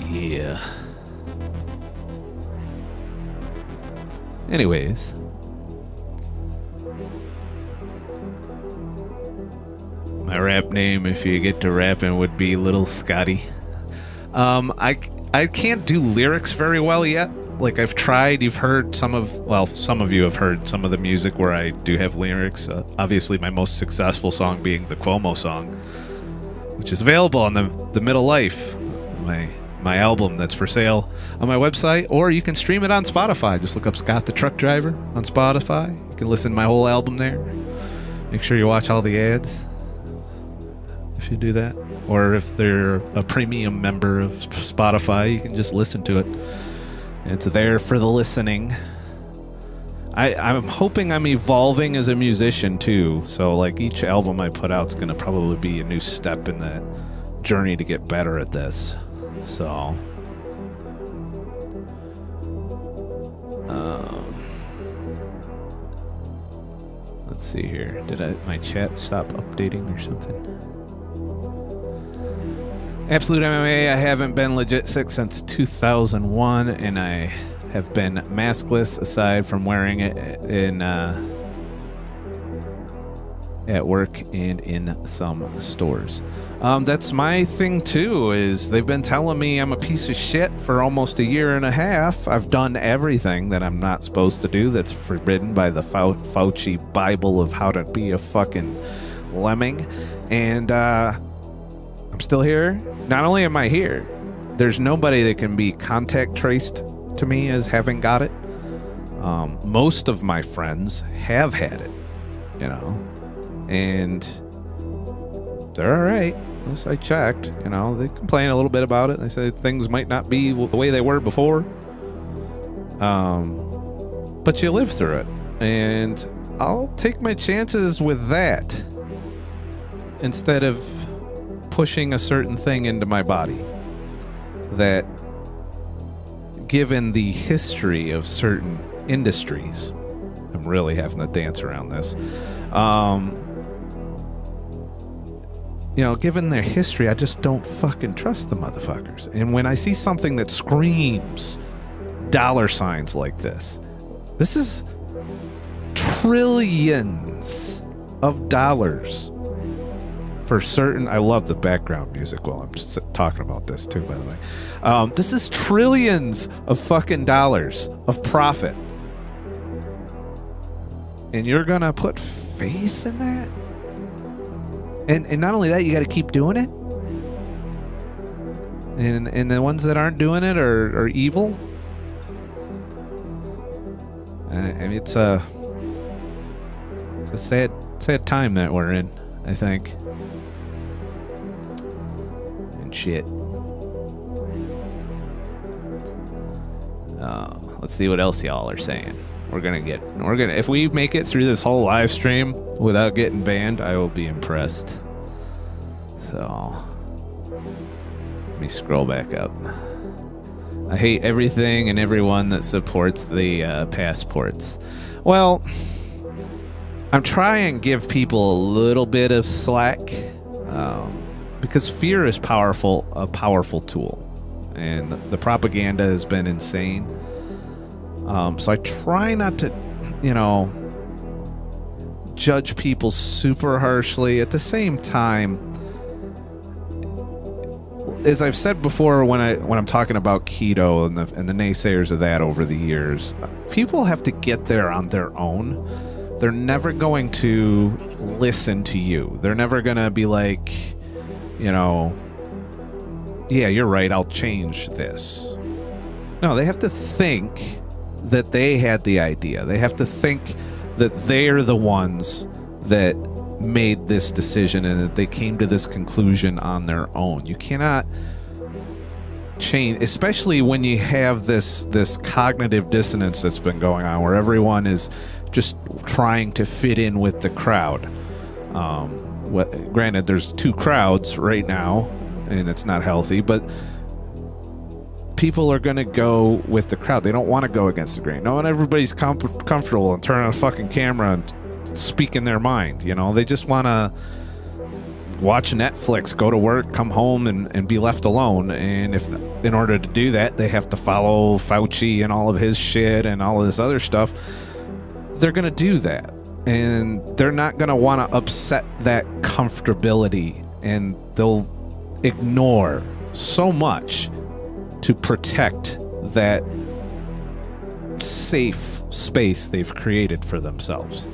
S1: Yeah. Anyways. My rap name, if you get to rapping, would be Little Scotty. I can't do lyrics very well yet. Like, I've tried. You've heard some of you have heard some of the music where I do have lyrics. Obviously, my most successful song being the Cuomo song, which is available on the Middle Life, my album that's for sale on my website, or you can stream it on Spotify. Just look up Scott the Truck Driver on Spotify. You can listen to my whole album there. Make sure you watch all the ads if you do that. Or if they're a premium member of Spotify, you can just listen to it. It's there for the listening. I'm hoping I'm evolving as a musician too. So like each album I put out is going to probably be a new step in that journey to get better at this. So let's see here. Did my chat stop updating or something? Absolute MMA, I haven't been legit sick since 2001, and I have been maskless aside from wearing it in at work and in some stores. That's my thing too, is they've been telling me I'm a piece of shit for almost a year and a half. I've done everything that I'm not supposed to do that's forbidden by the Fauci Bible of how to be a fucking lemming, and I'm still here. Not only am I here, there's nobody that can be contact traced to me as having got it. Most of my friends have had it, you know, and they're all right. Unless I checked, you know, they complain a little bit about it. They say things might not be the way they were before, but you live through it, and I'll take my chances with that instead of pushing a certain thing into my body that, given the history of certain industries, I'm really having to dance around this, you know, given their history, I just don't fucking trust the motherfuckers. And when I see something that screams dollar signs like this is trillions of dollars for certain. I love the background music while I'm just talking about this too, by the way. This is trillions of fucking dollars of profit. And you're gonna put faith in that? And not only that, you gotta keep doing it? And the ones that aren't doing it are evil? I mean, it's a sad time that we're in, I think. Shit. Let's see what else y'all are saying. If we make it through this whole live stream without getting banned, I will be impressed. So let me scroll back up. I hate everything and everyone that supports the passports. Well, I'm trying to give people a little bit of slack. Because fear is a powerful tool, and the propaganda has been insane. So I try not to, you know, judge people super harshly. At the same time, as I've said before, when I'm talking about keto and the naysayers of that over the years, people have to get there on their own. They're never going to listen to you. They're never going to be like, yeah, you're right, I'll change this. No, they have to think that they had the idea. They have to think that they're the ones that made this decision and that they came to this conclusion on their own. You cannot change, especially when you have this cognitive dissonance that's been going on where everyone is just trying to fit in with the crowd. Granted, there's two crowds right now and it's not healthy, but people are going to go with the crowd. They don't want to go against the grain. Not everybody's comfortable and turn on a fucking camera and speak in their mind. They just want to watch Netflix, go to work, come home, and be left alone. And if in order to do that, they have to follow Fauci and all of his shit and all of this other stuff, they're going to do that. And they're not going to want to upset that comfortability, and they'll ignore so much to protect that safe space they've created for themselves.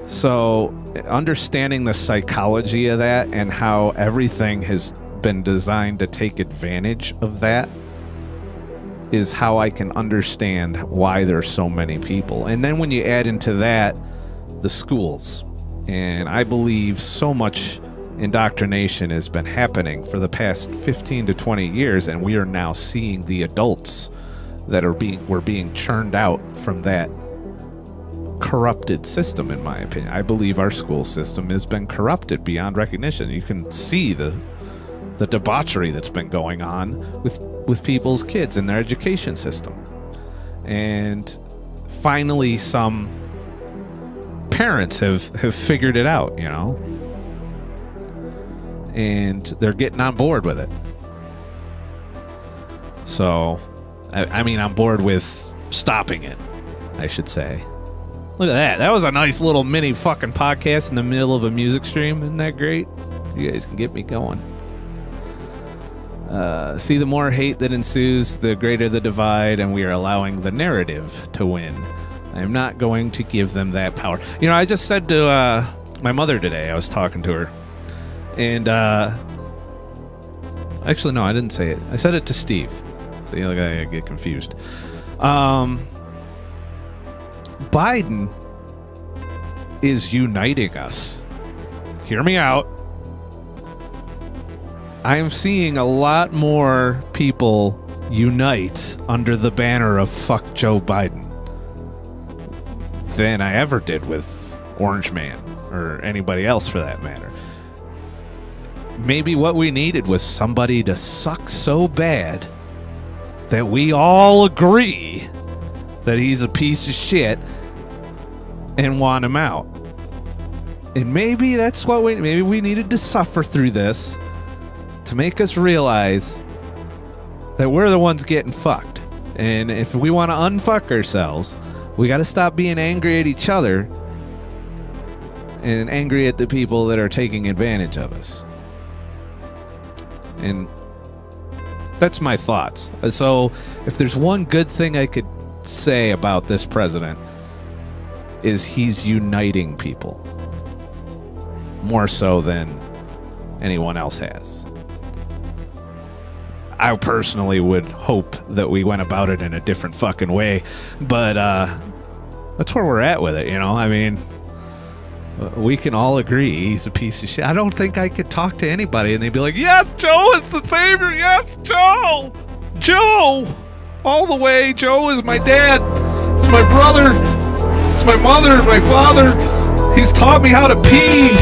S1: So understanding the psychology of that and how everything has been designed to take advantage of that is how I can understand why there's so many people. And then when you add into that the schools, and I believe so much indoctrination has been happening for the past 15 to 20 years, and we are now seeing the adults that were being churned out from that corrupted system. In my opinion, I believe our school system has been corrupted beyond recognition. You can see the debauchery that's been going on with people's kids and their education system. And finally some parents have figured it out, and they're getting on board with it. So, I mean, on board with stopping it, I should say. Look at that. That was a nice little mini fucking podcast in the middle of a music stream. Isn't that great? You guys can get me going. See, the more hate that ensues, the greater the divide, and we are allowing the narrative to win. I am not going to give them that power. I just said to my mother today, I was talking to her, and actually, no, I didn't say it. I said it to Steve. So, I get confused. Biden is uniting us. Hear me out. I am seeing a lot more people unite under the banner of fuck Joe Biden than I ever did with Orange Man or anybody else for that matter. Maybe what we needed was somebody to suck so bad that we all agree that he's a piece of shit and want him out. And maybe that's what maybe we needed to suffer through this to make us realize that we're the ones getting fucked. And if we want to unfuck ourselves, we got to stop being angry at each other and angry at the people that are taking advantage of us. And that's my thoughts. So if there's one good thing I could say about this president, is he's uniting people more so than anyone else has. I personally would hope that we went about it in a different fucking way, but that's where we're at with it, I mean, we can all agree he's a piece of shit. I don't think I could talk to anybody and they'd be like, yes, Joe is the savior. Yes, Joe. Joe. All the way. Joe is my dad. It's my brother. It's my mother. My father. He's taught me how to pee.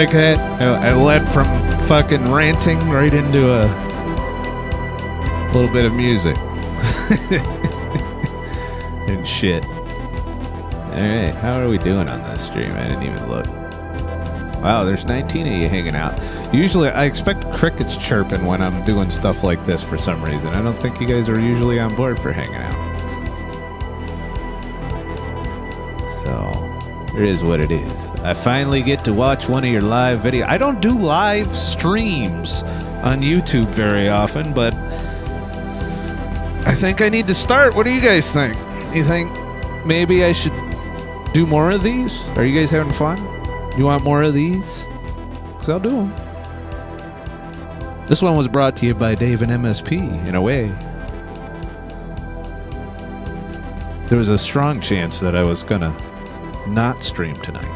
S1: like that? I led from fucking ranting right into a little bit of music. And shit. Alright, how are we doing on this stream? I didn't even look. Wow, there's 19 of you hanging out. Usually, I expect crickets chirping when I'm doing stuff like this for some reason. I don't think you guys are usually on board for hanging out. So, it is what it is. I finally get to watch one of your live videos. I don't do live streams on YouTube very often, but I think I need to start. What do you guys think? You think maybe I should do more of these? Are you guys having fun? You want more of these? Because I'll do them. This one was brought to you by Dave and MSP, in a way. There was a strong chance that I was going to not stream tonight.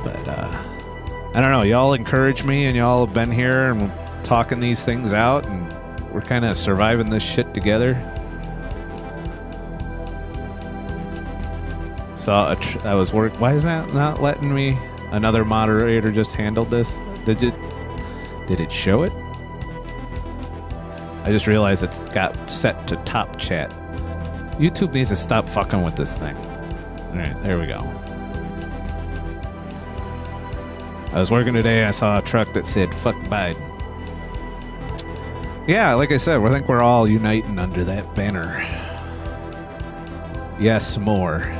S1: But, I don't know. Y'all encourage me, and y'all have been here, and we're talking these things out, and we're kind of surviving this shit together. So I was working. Why is that not letting me? Another moderator just handled this. Did it show it? I just realized it's got set to top chat. YouTube needs to stop fucking with this thing. All right, there we go. I was working today and I saw a truck that said "fuck Biden." Yeah, like I said, I think we're all uniting under that banner. Yes, more.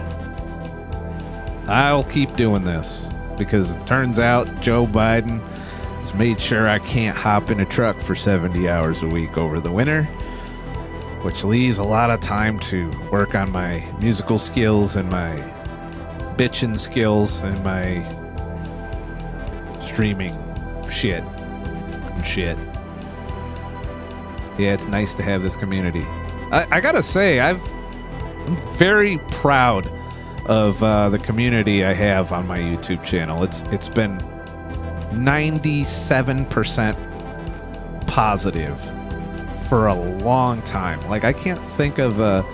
S1: I'll keep doing this because it turns out Joe Biden has made sure I can't hop in a truck for 70 hours a week over the winter, which leaves a lot of time to work on my musical skills and my bitching skills and my streaming shit and shit. Yeah, it's nice to have this community. I gotta say, I'm very proud of the community I have on my YouTube channel. It's been 97% positive for a long time. Like, I can't think of a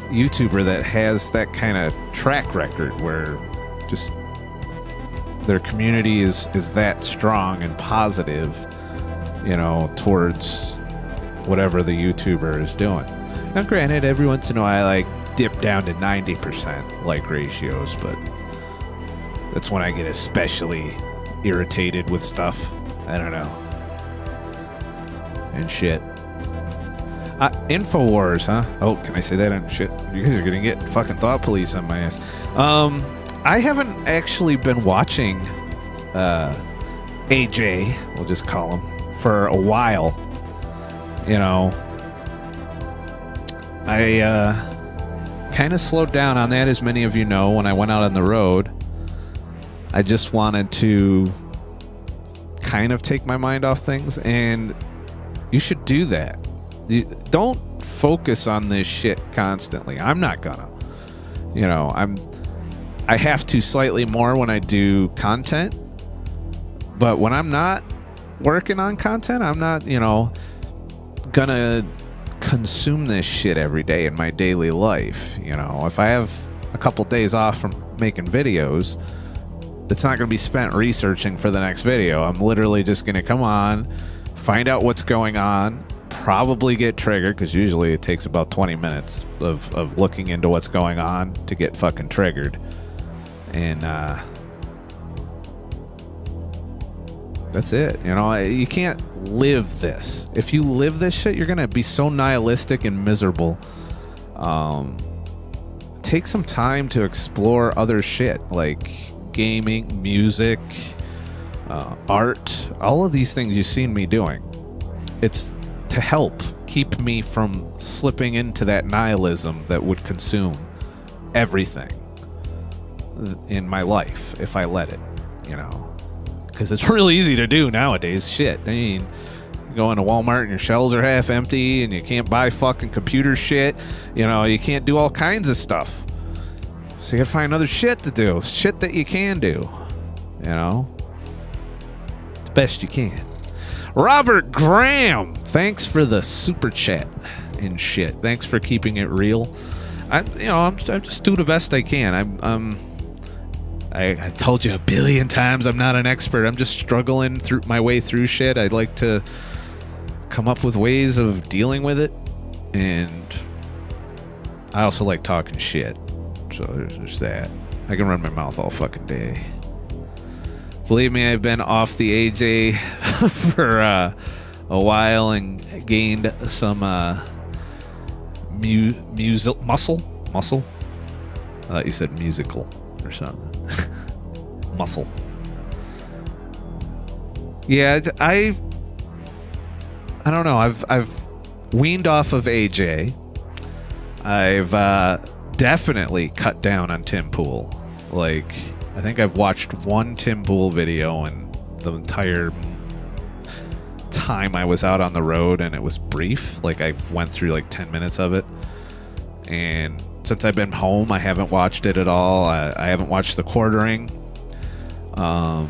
S1: YouTuber that has that kind of track record where just their community is that strong and positive, you know, towards whatever the YouTuber is doing. Now, granted, every once in a while I dip down to 90% like ratios, but that's when I get especially irritated with stuff. I don't know. And shit. InfoWars, huh? Oh, can I say that? Shit. You guys are gonna get fucking thought police on my ass. I haven't actually been watching AJ, we'll just call him, for a while. You know, I kind of slowed down on that, as many of you know, when I went out on the road. I just wanted to kind of take my mind off things, and you should do that. Don't focus on this shit constantly. I'm not gonna. You know, I have to slightly more when I do content, but when I'm not working on content, I'm not, you know, gonna consume this shit every day in my daily life. You know, if I have a couple days off from making videos, it's not going to be spent researching for the next video. I'm literally just going to come on, find out what's going on, probably get triggered, because usually it takes about 20 minutes of looking into what's going on to get fucking triggered. And that's it. You know, you can't live this. If you live this shit, you're going to be so nihilistic and miserable. Take some time to explore other shit, like gaming, music, art, all of these things you've seen me doing. It's to help keep me from slipping into that nihilism that would consume everything in my life if I let it, you know. Because it's really easy to do nowadays. Shit. I mean, you go into Walmart and your shelves are half empty and you can't buy fucking computer shit. You know, you can't do all kinds of stuff. So you gotta find other shit to do. Shit that you can do. You know? The best you can. Robert Graham, thanks for the super chat and shit. Thanks for keeping it real. I just do the best I can. I've told you a billion times I'm not an expert. I'm just struggling through my way through shit. I'd like to come up with ways of dealing with it, and I also like talking shit. So there's that. I can run my mouth all fucking day. Believe me, I've been off the AJ for a while and gained some muscle. I thought you said musical or something. Muscle. Yeah, I don't know. I've weaned off of AJ. I've definitely cut down on Tim Pool. Like, I think I've watched one Tim Pool video in the entire time I was out on the road, and it was brief. Like, I went through like 10 minutes of it. And since I've been home, I haven't watched it at all. I haven't watched The Quartering. And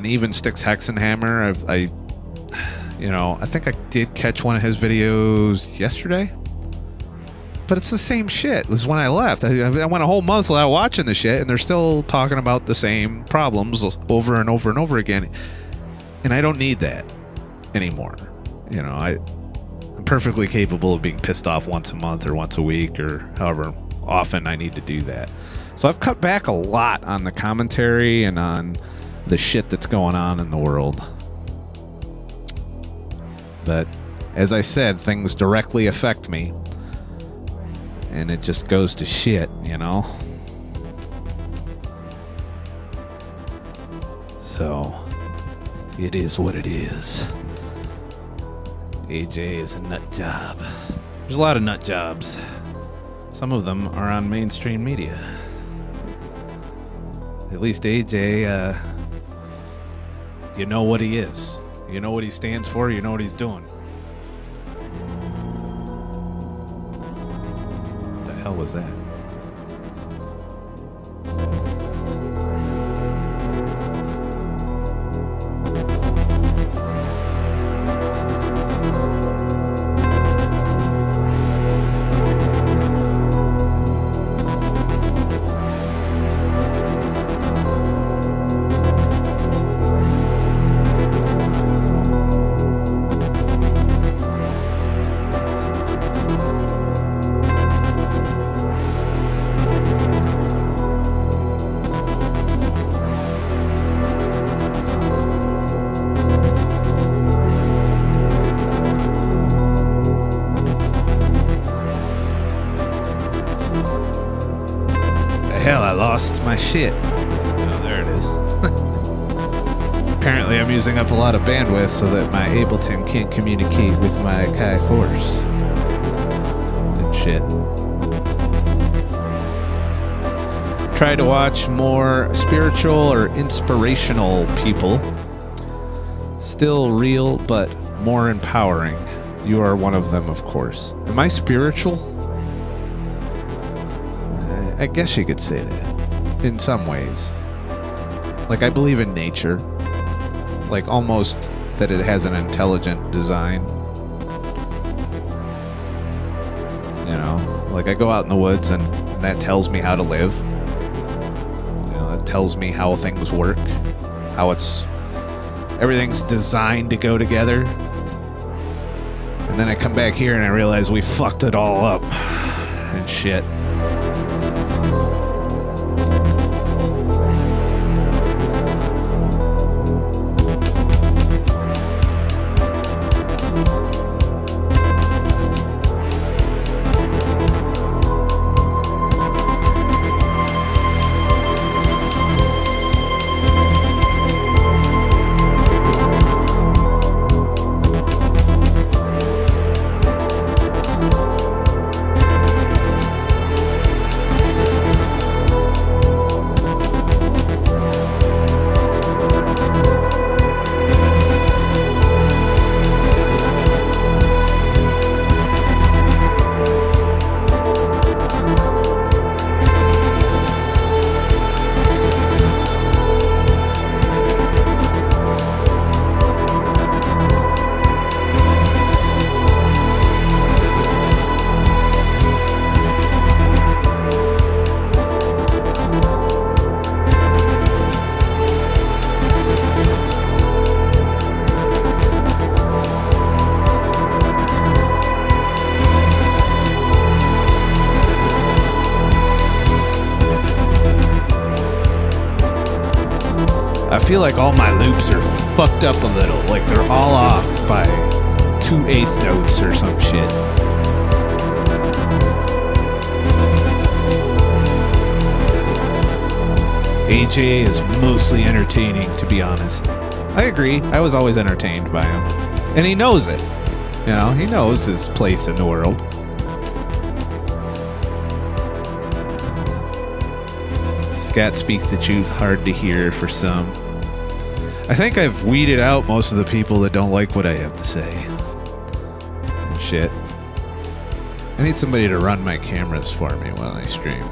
S1: even Styx Hexenhammer, I think I did catch one of his videos yesterday. But it's the same shit as when I left. I went a whole month without watching the shit, and they're still talking about the same problems over and over and over again. And I don't need that anymore. I'm perfectly capable of being pissed off once a month or once a week or however often I need to do that. So I've cut back a lot on the commentary and on the shit that's going on in the world. But as I said, things directly affect me. And it just goes to shit, So, it is what it is. AJ is a nut job. There's a lot of nut jobs. Some of them are on mainstream media. At least AJ, you know what he is. You know what he stands for. You know what he's doing. What the hell was that? Lost my shit. Oh, there it is. Apparently I'm using up a lot of bandwidth so that my Ableton can't communicate with my Kai Force and shit. Try to watch more spiritual or inspirational people. Still real, but more empowering. You are one of them, of course. Am I spiritual? I guess you could say that. In some ways. Like, I believe in nature. Like, almost that it has an intelligent design. Like, I go out in the woods and that tells me how to live. It tells me how things work. How everything's designed to go together. And then I come back here and I realize we fucked it all up. And shit. feel like all my loops are fucked up a little. Like they're all off by 2/8 notes or some shit. AJ is mostly entertaining, to be honest. I agree. I was always entertained by him. And he knows it. You know, he knows his place in the world. Scott speaks the truth, hard to hear for some. I think I've weeded out most of the people that don't like what I have to say. And shit. I need somebody to run my cameras for me while I stream.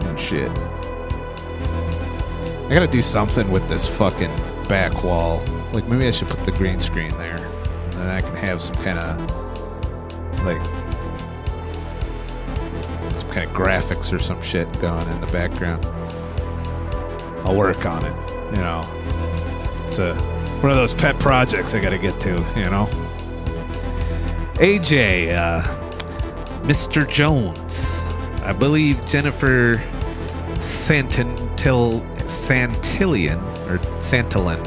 S1: And shit. I gotta do something with this fucking back wall. Like, maybe I should put the green screen there. And then I can have some kind of, like, some kind of graphics or some shit going in the background. I'll work on it, you know. It's one of those pet projects I gotta get to, you know. AJ, Mr. Jones. I believe Jennifer Santillin.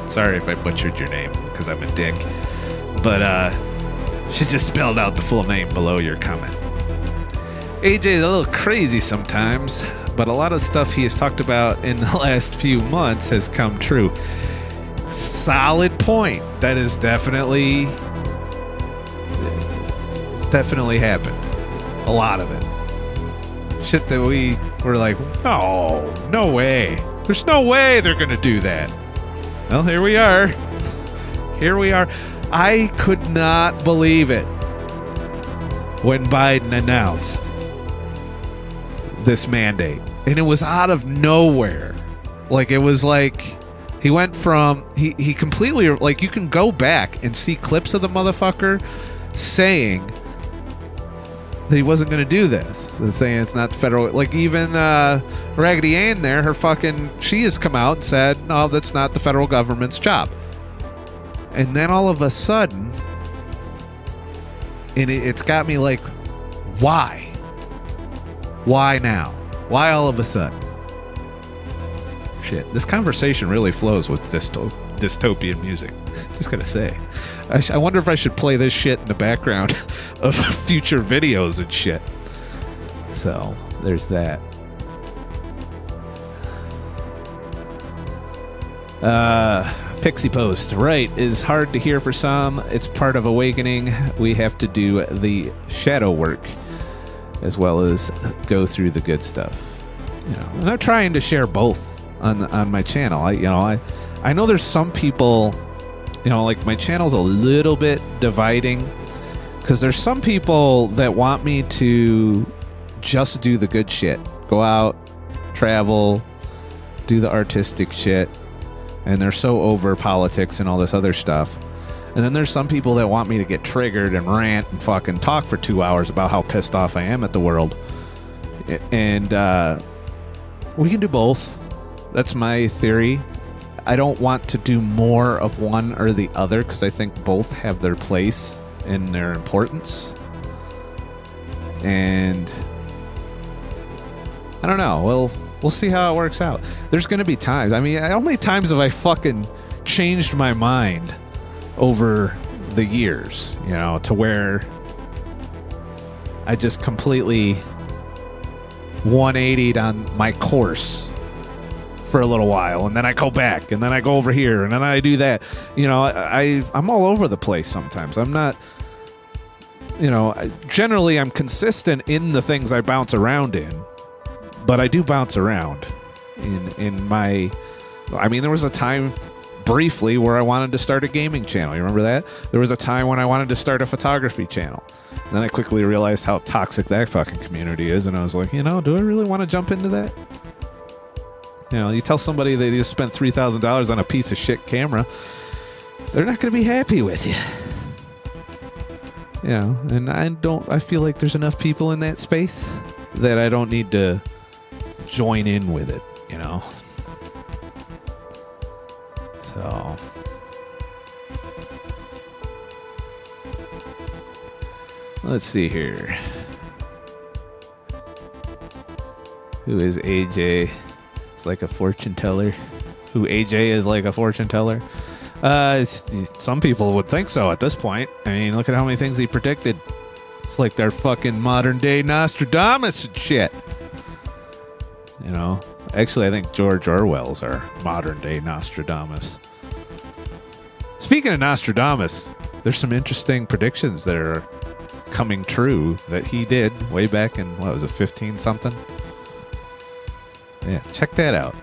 S1: Sorry if I butchered your name, because I'm a dick. But she just spelled out the full name below your comment. AJ's a little crazy sometimes, but a lot of stuff he has talked about in the last few months has come true. Solid point. That is definitely... It's definitely happened. A lot of it. Shit that we were like, no way. There's no way they're gonna do that. Well, here we are. Here we are. I could not believe it when Biden announced this mandate. And it was out of nowhere. Like, it was like he went from he completely, like, you can go back and see clips of the motherfucker saying that he wasn't going to do this. They're saying it's not federal. Like, even Raggedy Ann there, she has come out and said, no, that's not the federal government's job. And then all of a sudden, and it's got me like, why? Why now? Why all of a sudden? Shit, this conversation really flows with dystopian music. Just gotta say. I wonder if I should play this shit in the background of future videos and shit. So, there's that. Pixie Post. Right, is hard to hear for some. It's part of awakening. We have to do the shadow work as well as go through the good stuff. You know, and I'm trying to share both on my channel. I know there's some people, you know, like, my channel's a little bit dividing because there's some people that want me to just do the good shit. Go out, travel, do the artistic shit, and they're so over politics and all this other stuff. And then there's some people that want me to get triggered and rant and fucking talk for 2 hours about how pissed off I am at the world. And we can do both. That's my theory. I don't want to do more of one or the other because I think both have their place and their importance. And I don't know. We'll see how it works out. There's going to be times. I mean, how many times have I fucking changed my mind over the years, you know, to where I just completely 180'd on my course for a little while, and then I go back, and then I go over here, and then I do that. You know, I'm all over the place sometimes. I'm not, you know, generally I'm consistent in the things I bounce around in, but I do bounce around in my, I mean, there was a time briefly where I wanted to start a gaming channel. You remember that? There was a time when I wanted to start a photography channel. And then I quickly realized how toxic that fucking community is, and I was like, you know, do I really want to jump into that? You know, you tell somebody they just spent $3,000 on a piece of shit camera, they're not going to be happy with you. You know, and I feel like there's enough people in that space that I don't need to join in with it, you know? So, let's see here. Who is AJ? It's like a fortune teller. Who AJ is like a fortune teller? Some people would think so at this point. I mean, look at how many things he predicted. It's like they're fucking modern day Nostradamus and shit. You know? Actually, I think George Orwell's our modern day Nostradamus. Speaking of Nostradamus, there's some interesting predictions that are coming true that he did way back in, what was it, 15 something? Yeah, check that out.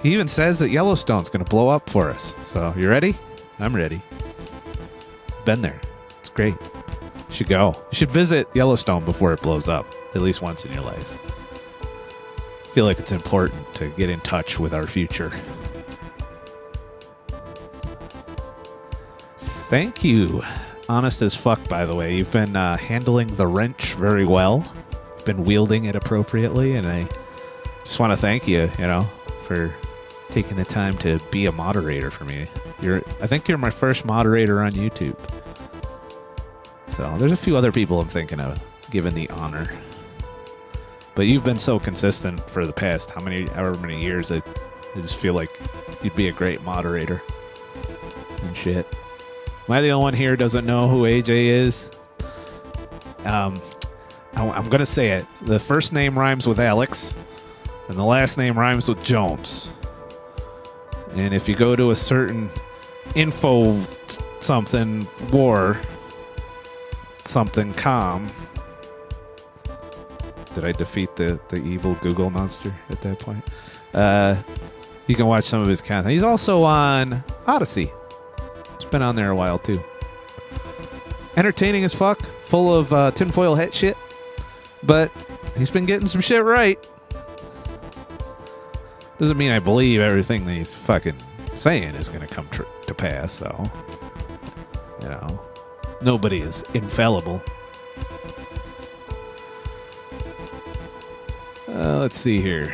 S1: He even says that Yellowstone's going to blow up for us. So, you ready? I'm ready. Been there. It's great. You should go. You should visit Yellowstone before it blows up, at least once in your life. I feel like it's important to get in touch with our future. Thank you. Honest as fuck, by the way. You've been handling the wrench very well. You've been wielding it appropriately, and I just want to thank you, for taking the time to be a moderator for me. I think you're my first moderator on YouTube. So there's a few other people I'm thinking of giving the honor. But you've been so consistent for the past however many years, I just feel like you'd be a great moderator and shit. Am I the only one here who doesn't know who AJ is? I'm going to say it. The first name rhymes with Alex, and the last name rhymes with Jones. And if you go to a certain info something war something com, did I defeat the evil Google monster at that point? You can watch some of his content. He's also on Odyssey. Been on there a while too. Entertaining as fuck, full of tinfoil hat shit, but he's been getting some shit right. Doesn't mean I believe everything that he's fucking saying is gonna come to pass, though. Nobody is infallible. Let's see here.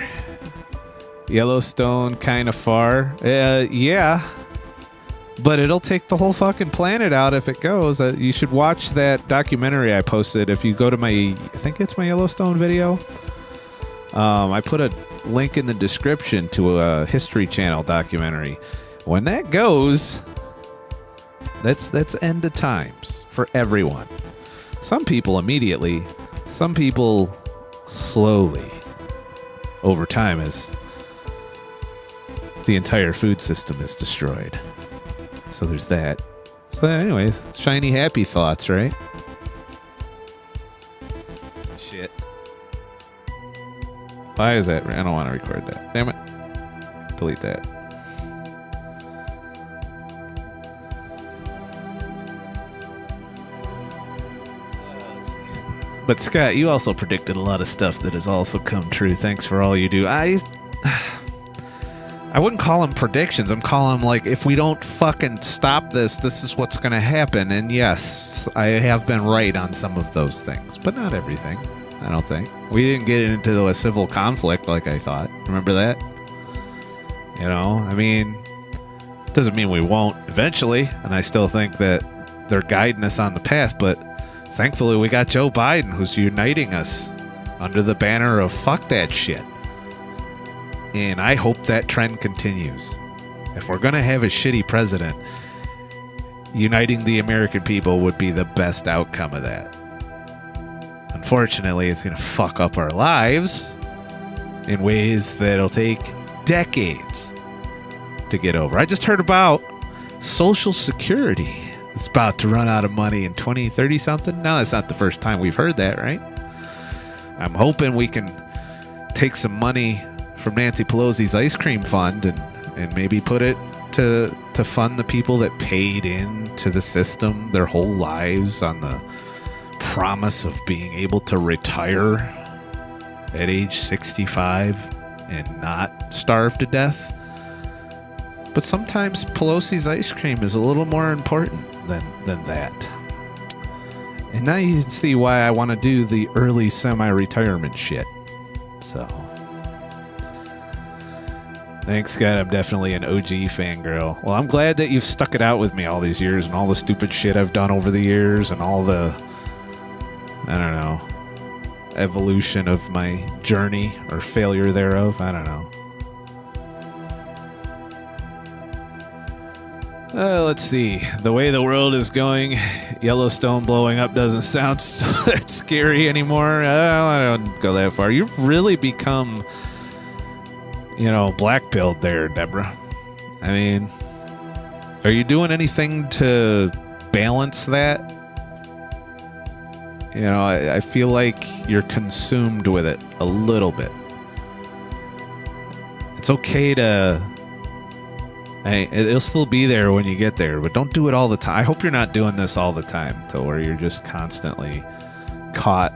S1: Yellowstone kind of far. Yeah. But it'll take the whole fucking planet out if it goes. You should watch that documentary I posted. If you go to I think it's my Yellowstone video. I put a link in the description to a History Channel documentary. When that goes, that's end of times for everyone. Some people immediately, some people slowly, over time, as the entire food system is destroyed. So there's that. So anyway, shiny happy thoughts, right? Shit. Why is that? I don't want to record that. Damn it. Delete that. But Scott, you also predicted a lot of stuff that has also come true. Thanks for all you do. I wouldn't call them predictions. I'm calling them, like, if we don't fucking stop this is what's going to happen. And yes, I have been right on some of those things, but not everything, I don't think. We didn't get into a civil conflict like I thought. Remember that? I mean, doesn't mean we won't eventually, and I still think that they're guiding us on the path, but thankfully we got Joe Biden, who's uniting us under the banner of fuck that shit. And I hope that trend continues. If we're going to have a shitty president, uniting the American people would be the best outcome of that. Unfortunately, it's going to fuck up our lives in ways that'll take decades to get over. I just heard about Social Security. It's about to run out of money in 2030 something. Now, that's not the first time we've heard that, right? I'm hoping we can take some money from Nancy Pelosi's ice cream fund and maybe put it to fund the people that paid into the system their whole lives on the promise of being able to retire at age 65 and not starve to death. But sometimes Pelosi's ice cream is a little more important than that. And now you can see why I want to do the early semi-retirement shit. So, thanks, Scott. I'm definitely an OG fangirl. Well, I'm glad that you've stuck it out with me all these years and all the stupid shit I've done over the years and all the... I don't know. evolution of my journey or failure thereof. I don't know. Let's see. The way the world is going, Yellowstone blowing up doesn't sound that scary anymore. I don't go that far. You've really become, black-pilled there, Deborah. I mean, are you doing anything to balance that? I feel like you're consumed with it a little bit. It's okay to... it'll still be there when you get there, but don't do it all the time. I hope you're not doing this all the time to where you're just constantly caught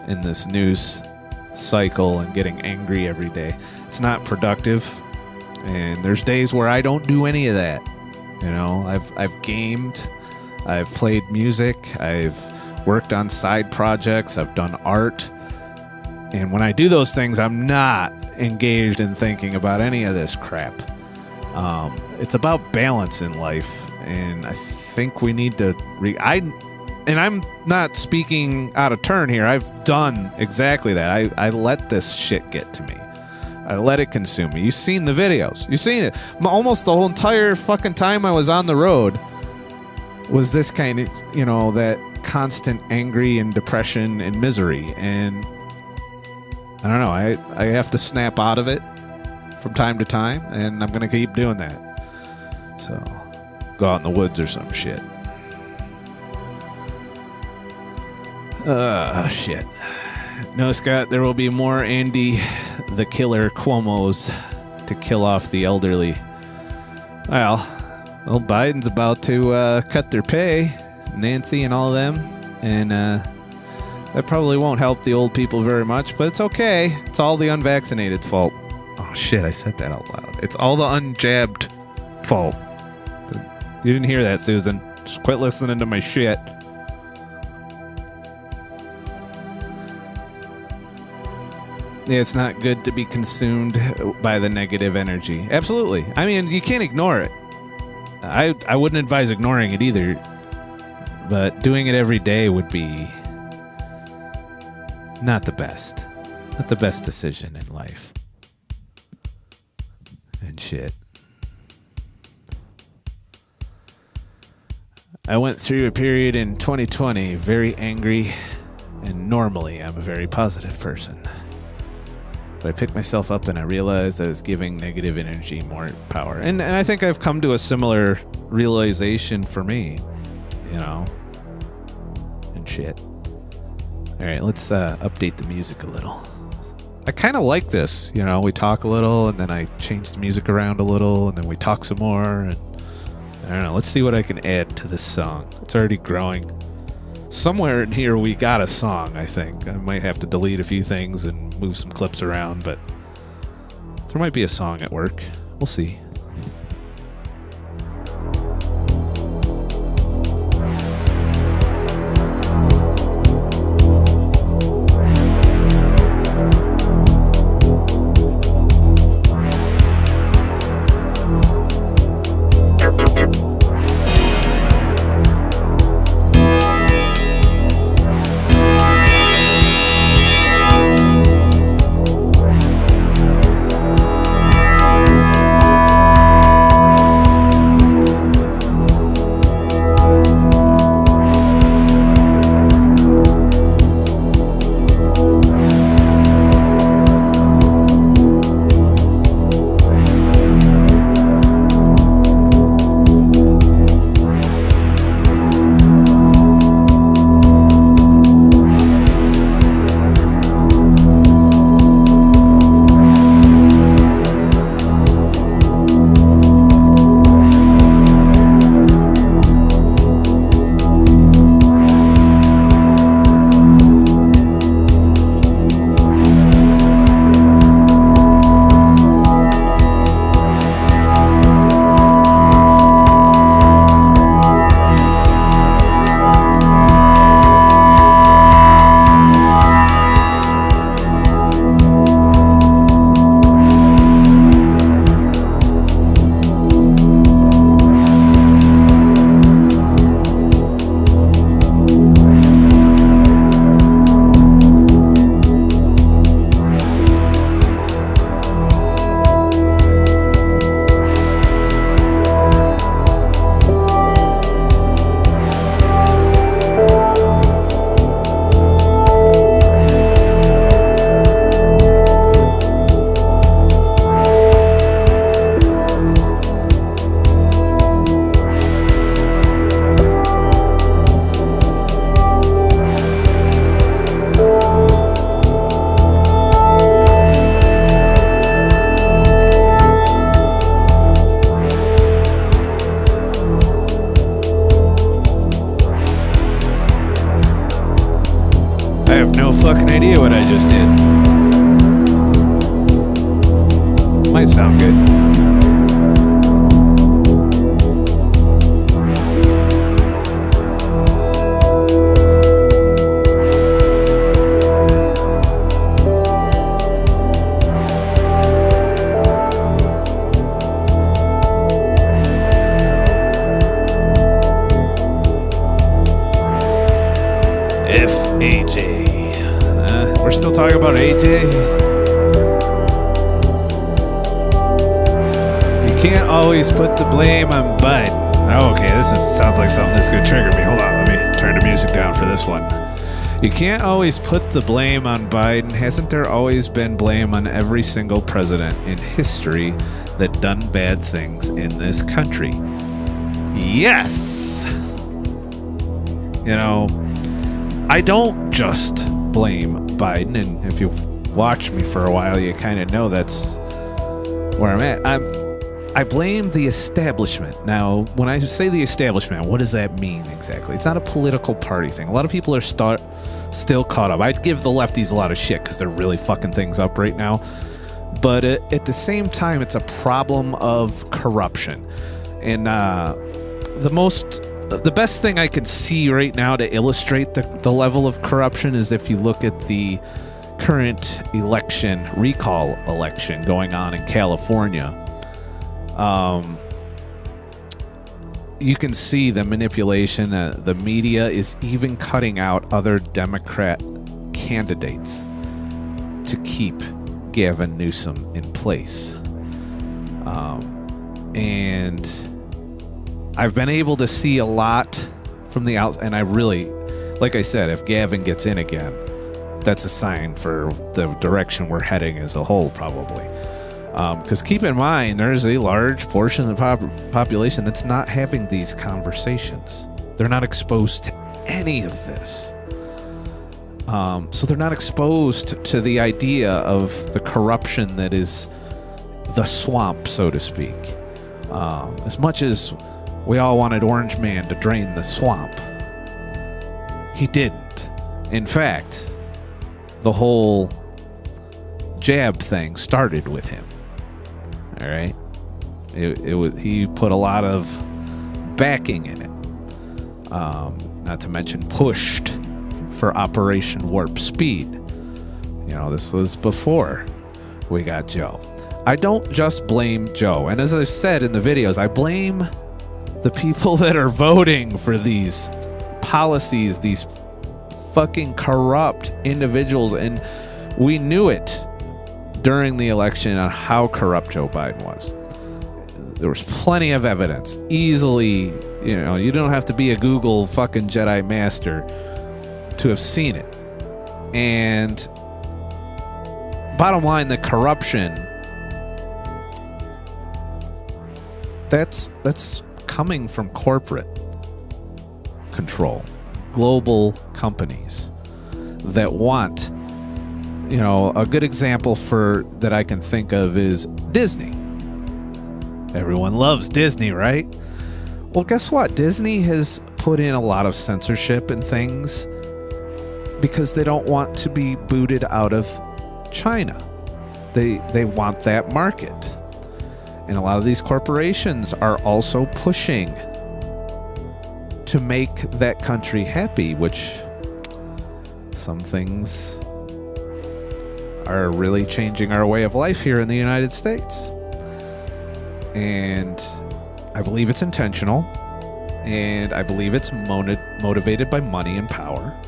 S1: in this news cycle and getting angry every day. It's not productive, and there's days where I don't do any of that. I've gamed, I've played music, I've worked on side projects, I've done art, and when I do those things, I'm not engaged in thinking about any of this crap. It's about balance in life, and I think we need to and I'm not speaking out of turn here. I've done exactly that. I let this shit get to me. I let it consume me. You've seen the videos. You've seen it. Almost the whole entire fucking time I was on the road was this kind of, that constant angry and depression and misery. And I don't know. I have to snap out of it from time to time, and I'm going to keep doing that. So, go out in the woods or some shit. Shit. No, Scott, there will be more Andy the Killer Cuomos to kill off the elderly. Well, Biden's about to cut their pay, Nancy and all of them, and that probably won't help the old people very much, but it's okay. It's all the unvaccinated's fault. Oh, shit, I said that out loud. It's all the unjabbed fault. You didn't hear that, Susan. Just quit listening to my shit. Yeah, it's not good to be consumed by the negative energy. Absolutely. I mean, you can't ignore it. I wouldn't advise ignoring it either. But doing it every day would be not the best. Not the best decision in life. And shit. I went through a period in 2020 very angry, and normally I'm a very positive person. But I picked myself up and I realized I was giving negative energy more power. And I think I've come to a similar realization for me, and shit. All right, let's update the music a little. I kind of like this, we talk a little and then I change the music around a little and then we talk some more. And I don't know, let's see what I can add to this song. It's already growing. Somewhere in here we got a song, I think. I might have to delete a few things and move some clips around, but there might be a song at work. We'll see. idea what I just did. Might sound good. AJ. We're still talking about AJ. You can't always put the blame on Biden. Oh, okay, sounds like something that's going to trigger me. Hold on, let me turn the music down for this one. You can't always put the blame on Biden. Hasn't there always been blame on every single president in history that done bad things in this country? Yes! You know, I don't just blame Biden, and if you've watched me for a while, you kind of know that's where I'm at. I blame the establishment. Now, when I say the establishment, what does that mean exactly? It's not a political party thing. A lot of people are still caught up. I'd give the lefties a lot of shit because they're really fucking things up right now. But at the same time, it's a problem of corruption. And the best thing I can see right now to illustrate the level of corruption is if you look at the current recall election going on in California. You can see the manipulation. The media is even cutting out other Democrat candidates to keep Gavin Newsom in place. And I've been able to see a lot from the outside, and I really, like I said, if Gavin gets in again, that's a sign for the direction we're heading as a whole, probably. Because keep in mind, there's a large portion of the population that's not having these conversations. They're not exposed to any of this. So they're not exposed to the idea of the corruption that is the swamp, so to speak. As much as we all wanted Orange Man to drain the swamp, he didn't. In fact, the whole jab thing started with him. All right, he put a lot of backing in it. Not to mention pushed for Operation Warp Speed. You know, this was before we got Joe. I don't just blame Joe, and as I've said in the videos, I blame the people that are voting for these policies, these fucking corrupt individuals, and we knew it during the election on how corrupt Joe Biden was. There was plenty of evidence. Easily, you know, you don't have to be a Google fucking Jedi Master to have seen it. And bottom line, the corruption, that's coming from corporate control, global companies that want, you know, a good example for that I can think of is Disney. Everyone loves Disney, right? Well, guess what? Disney has put in a lot of censorship and things because they don't want to be booted out of China. They want that market. And a lot of these corporations are also pushing to make that country happy, which some things are really changing our way of life here in the United States. And I believe it's intentional, and I believe it's motivated by money and power.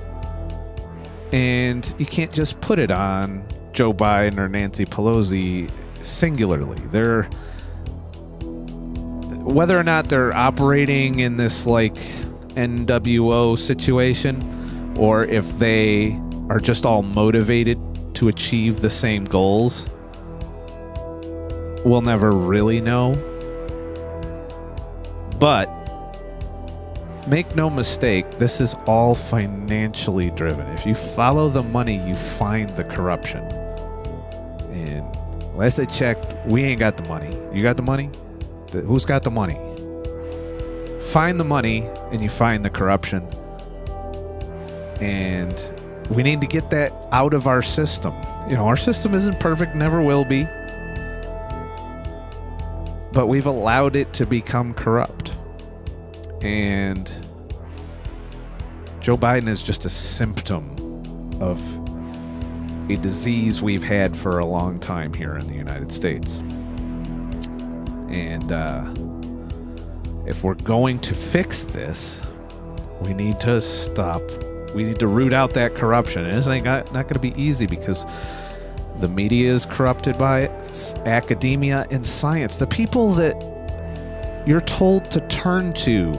S1: And you can't just put it on Joe Biden or Nancy Pelosi singularly. Whether or not they're operating in this like NWO situation, or if they are just all motivated to achieve the same goals, we'll never really know. But make no mistake, this is all financially driven. If you follow the money, you find the corruption. And last I checked, we ain't got the money. You got the money? Who's got the money? Find the money and you find the corruption. And We need to get that out of our system. You know, our system isn't perfect, never will be. But we've allowed it to become corrupt. And Joe Biden is just a symptom of a disease we've had for a long time here in the United States. And if we're going to fix this, we need to stop. We need to root out that corruption. And it's not going to be easy because the media is corrupted by it, academia and science. The people that you're told to turn to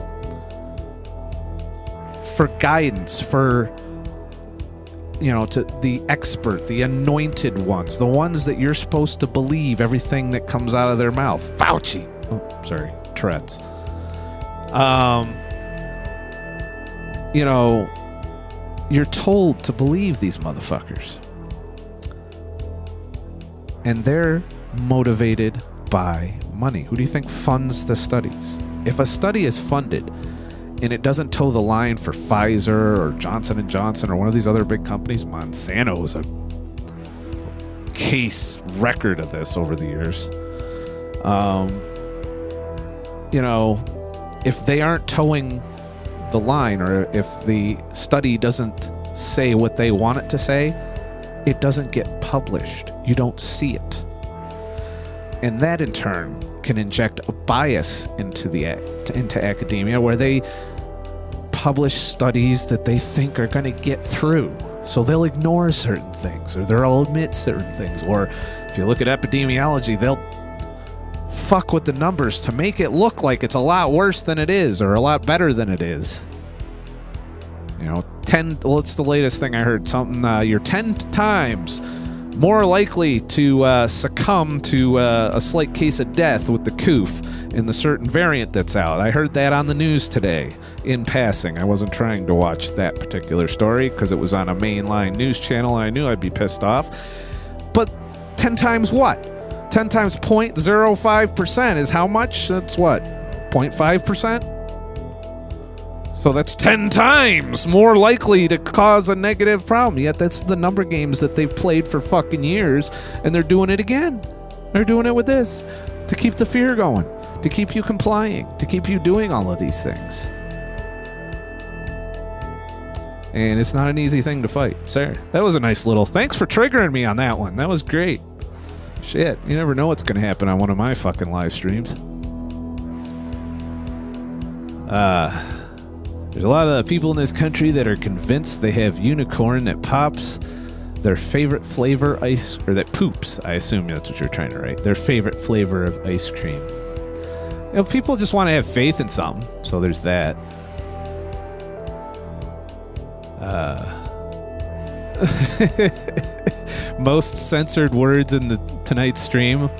S1: for guidance, for, you know, to the expert, the anointed ones, the ones that you're supposed to believe everything that comes out of their mouth. Fauci. Oh, sorry, Tourette's. You know, you're told to believe these motherfuckers. And they're motivated by money. Who do you think funds the studies? If a study is funded and it doesn't toe the line for Pfizer or Johnson & Johnson or one of these other big companies, Monsanto is a case record of this over the years. You know, if they aren't towing the line, or if the study doesn't say what they want it to say, it doesn't get published. You don't see it. And that in turn can inject a bias into academia, where they publish studies that they think are going to get through. So they'll ignore certain things, or they'll omit certain things. Or if you look at epidemiology, they'll fuck with the numbers to make it look like it's a lot worse than it is, or a lot better than it is. You know, what's the latest thing I heard? Something, you're 10 times more likely to succumb to a slight case of death with the coof in the certain variant that's out. I heard that on the news today in passing. I wasn't trying to watch that particular story because it was on a mainline news channel and I knew I'd be pissed off. But 10 times what? 10 times 0.05% is how much? That's what? 0.5%? So that's 10 times more likely to cause a negative problem. Yet that's the number games that they've played for fucking years, and they're doing it again. They're doing it with this to keep the fear going, to keep you complying, to keep you doing all of these things. And it's not an easy thing to fight. Sir, that was a nice little... Thanks for triggering me on that one. That was great. Shit, you never know what's going to happen on one of my fucking live streams. There's a lot of people in this country that are convinced they have unicorn that pops their favorite flavor ice, or that poops, I assume that's what you're trying to write, their favorite flavor of ice cream. You know, people just want to have faith in something, so there's that. Most censored words in tonight's stream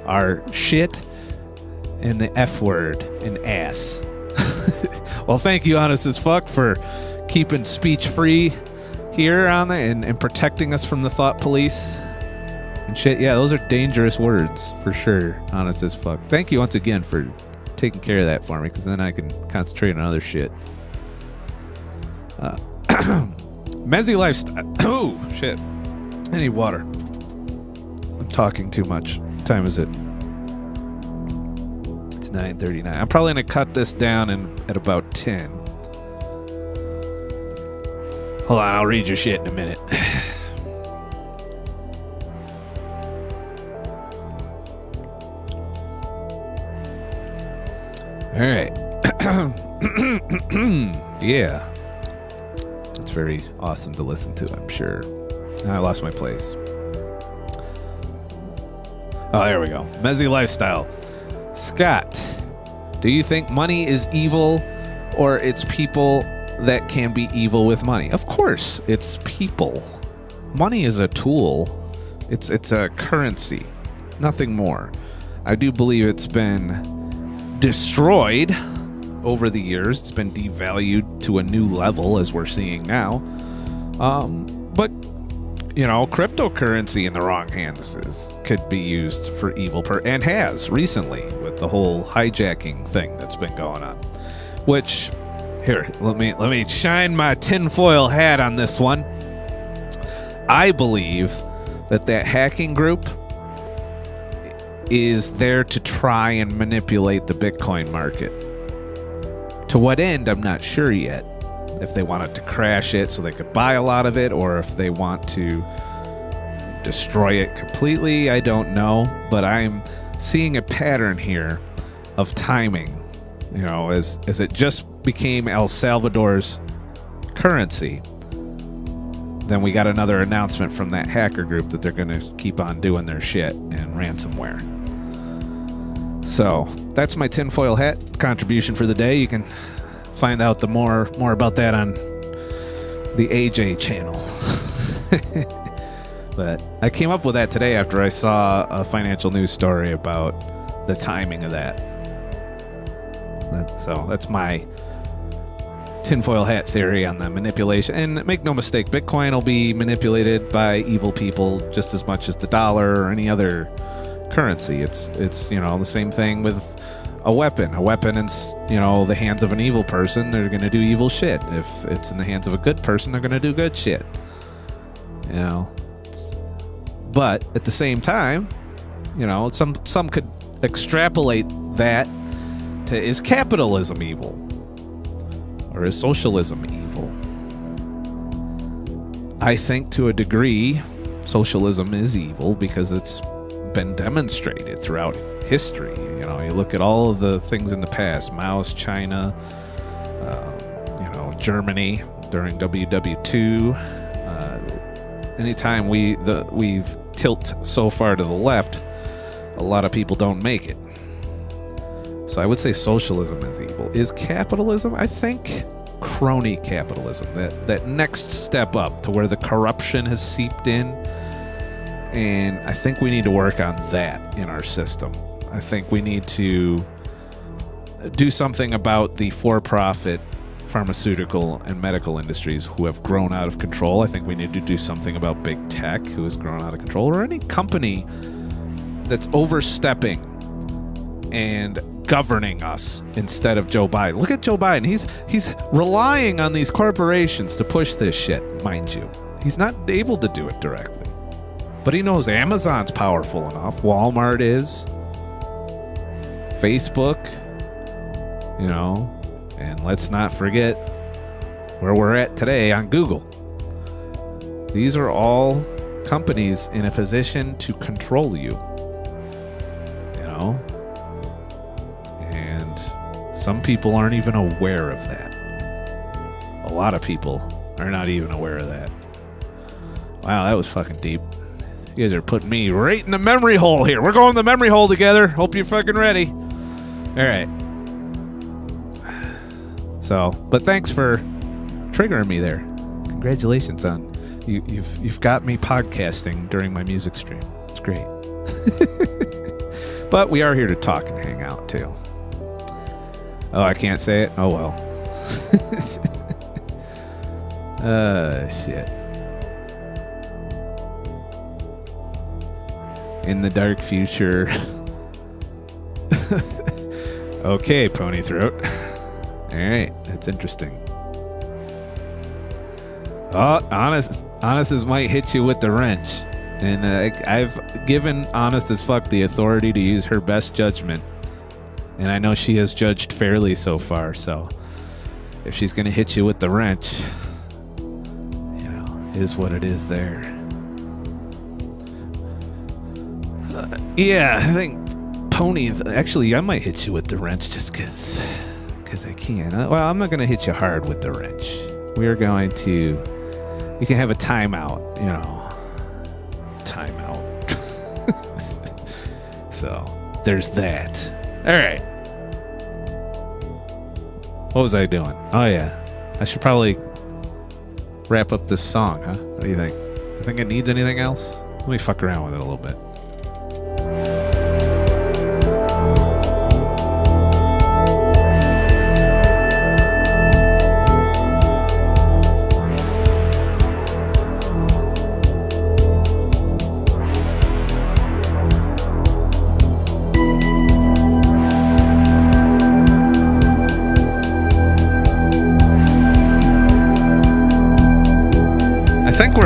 S1: are shit and the F word and ass. Well, thank you, Honest as Fuck, for keeping speech free here on the and protecting us from the thought police and shit. Yeah, those are dangerous words for sure. Honest as Fuck. Thank you once again for taking care of that for me, because then I can concentrate on other shit. Mezzy lifestyle. Oh shit! I need water. I'm talking too much. What time is it? 9:39. I'm probably going to cut this down at about 10. Hold on, I'll read your shit in a minute. All right. Yeah. It's very awesome to listen to, I'm sure. I lost my place. Oh, there we go. Mezzy lifestyle. Scott, do you think money is evil, or it's people that can be evil with money? Of course, it's people. Money is a tool. It's a currency, nothing more. I do believe it's been destroyed over the years. It's been devalued to a new level, as we're seeing now. But you know, cryptocurrency in the wrong hands could be used for evil, and has recently with the whole hijacking thing that's been going on. Which, here, let me shine my tinfoil hat on this one. I believe that hacking group is there to try and manipulate the Bitcoin market. To what end, I'm not sure yet. If they wanted to crash it so they could buy a lot of it, or if they want to destroy it completely, I don't know. But I'm seeing a pattern here of timing. You know, as it just became El Salvador's currency, then we got another announcement from that hacker group that they're going to keep on doing their shit and ransomware. So that's my tinfoil hat contribution for the day. You can find out the more about that on the AJ channel. But I came up with that today after I saw a financial news story about the timing of that. So that's my tinfoil hat theory on the manipulation. And make no mistake, Bitcoin will be manipulated by evil people just as much as the dollar or any other currency. It's you know, the same thing with a weapon. A weapon in, you know, the hands of an evil person, they're going to do evil shit. If it's in the hands of a good person, they're going to do good shit. You know. But at the same time, you know, some could extrapolate that to, is capitalism evil? Or is socialism evil? I think to a degree, socialism is evil because it's been demonstrated throughout history. You know, you look at all of the things in the past, Mao's China, you know, Germany during WW2. Anytime we've tilt so far to the left, a lot of people don't make it. So I would say socialism is evil. Is capitalism? I think crony capitalism, that next step up to where the corruption has seeped in, and I think we need to work on that in our system. I think we need to do something about the for-profit pharmaceutical and medical industries who have grown out of control. I think we need to do something about big tech who has grown out of control, or any company that's overstepping and governing us instead of Joe Biden. Look at Joe Biden. He's relying on these corporations to push this shit, mind you. He's not able to do it directly. But he knows Amazon's powerful enough. Walmart is. Facebook. You know. And let's not forget where we're at today on Google. These are all companies in a position to control you. You know? And some people aren't even aware of that. A lot of people are not even aware of that. Wow, that was fucking deep. You guys are putting me right in the memory hole here. We're going to the memory hole together. Hope you're fucking ready. All right. So, but thanks for triggering me there. Congratulations on you've got me podcasting during my music stream. It's great. But we are here to talk and hang out too. Oh, I can't say it? Oh well. Shit. In the dark future. Okay, Pony Throat. All right, that's interesting. Oh, Honest might hit you with the wrench. And I've given Honest as Fuck the authority to use her best judgment. And I know she has judged fairly so far, so if she's going to hit you with the wrench, you know, is what it is there. Yeah, I think Pony, actually, I might hit you with the wrench just because I can. Well, I'm not going to hit you hard with the wrench. We're going to, you can have a timeout, you know, timeout. So there's that. All right. What was I doing? Oh yeah, I should probably wrap up this song, huh? What do you think? Do you think it needs anything else? Let me fuck around with it a little bit.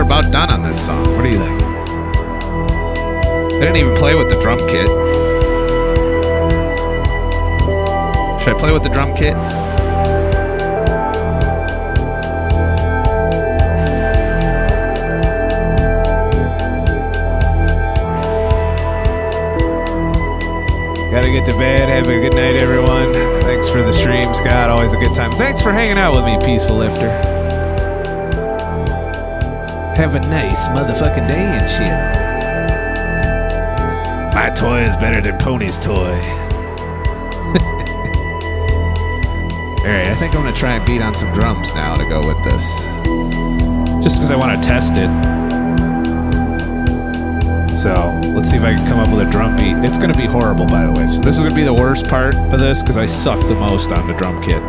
S1: about done on this song. What do you think? I didn't even play with the drum kit. Should I play with the drum kit? Gotta get to bed. Have a good night, everyone. Thanks for the stream, Scott. Always a good time. Thanks for hanging out with me, Peaceful Lifter. Have a nice motherfucking day and shit. My toy is better than Pony's toy. Alright, I think I'm gonna try and beat on some drums now to go with this. Just because I want to test it. So, let's see if I can come up with a drum beat. It's going to be horrible, by the way. So this is going to be the worst part of this because I suck the most on the drum kit.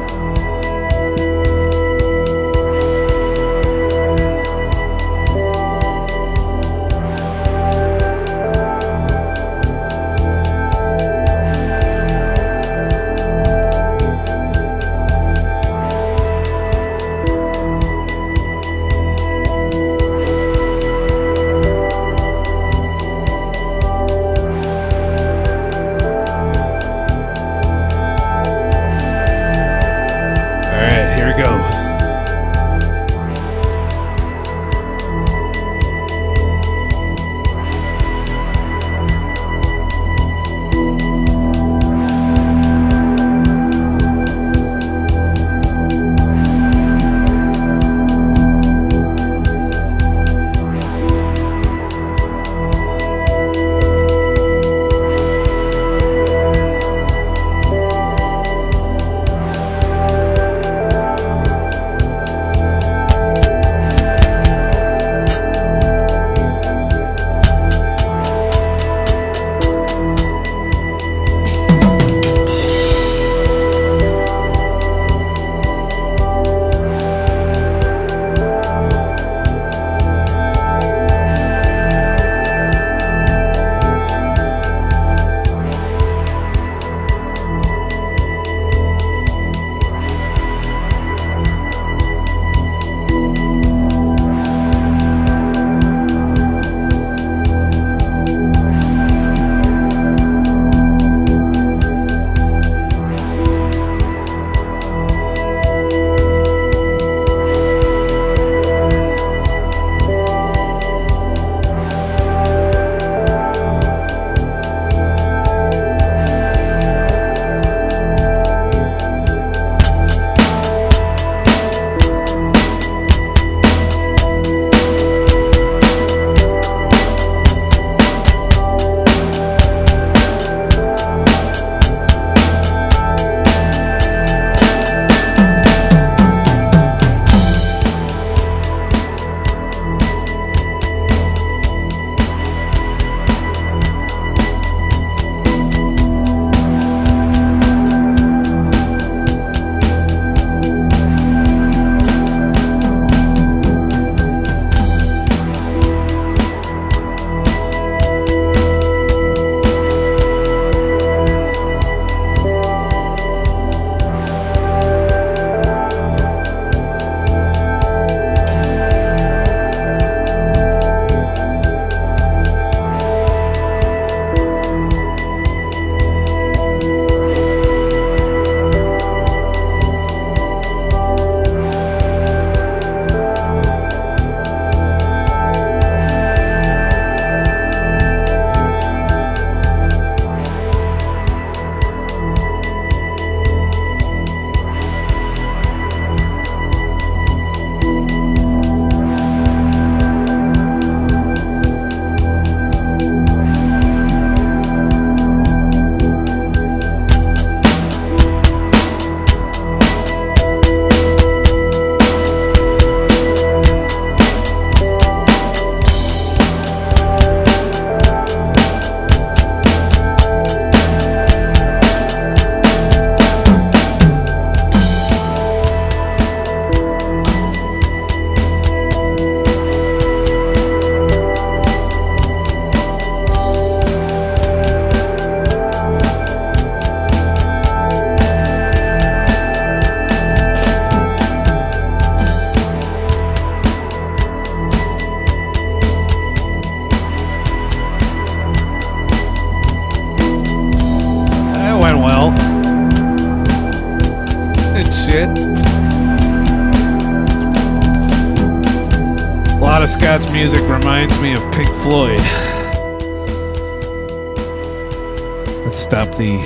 S1: shit. A lot of Scott's music reminds me of Pink Floyd. Let's stop the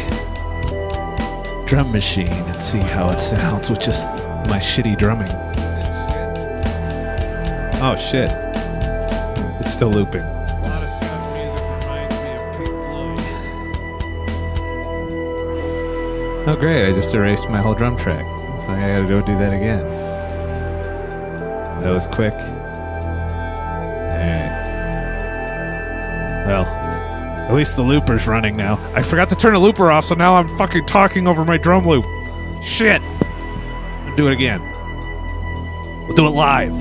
S1: drum machine and see how it sounds with just my shitty drumming. Oh shit. It's still looping. A lot of Scott's music reminds me of Pink Floyd. Oh great, I just erased my whole drum track. So I gotta go do that again. That was quick. Alright. Well, at least the looper's running now. I forgot to turn the looper off, so now I'm fucking talking over my drum loop. Shit! I'll do it again. We'll do it live.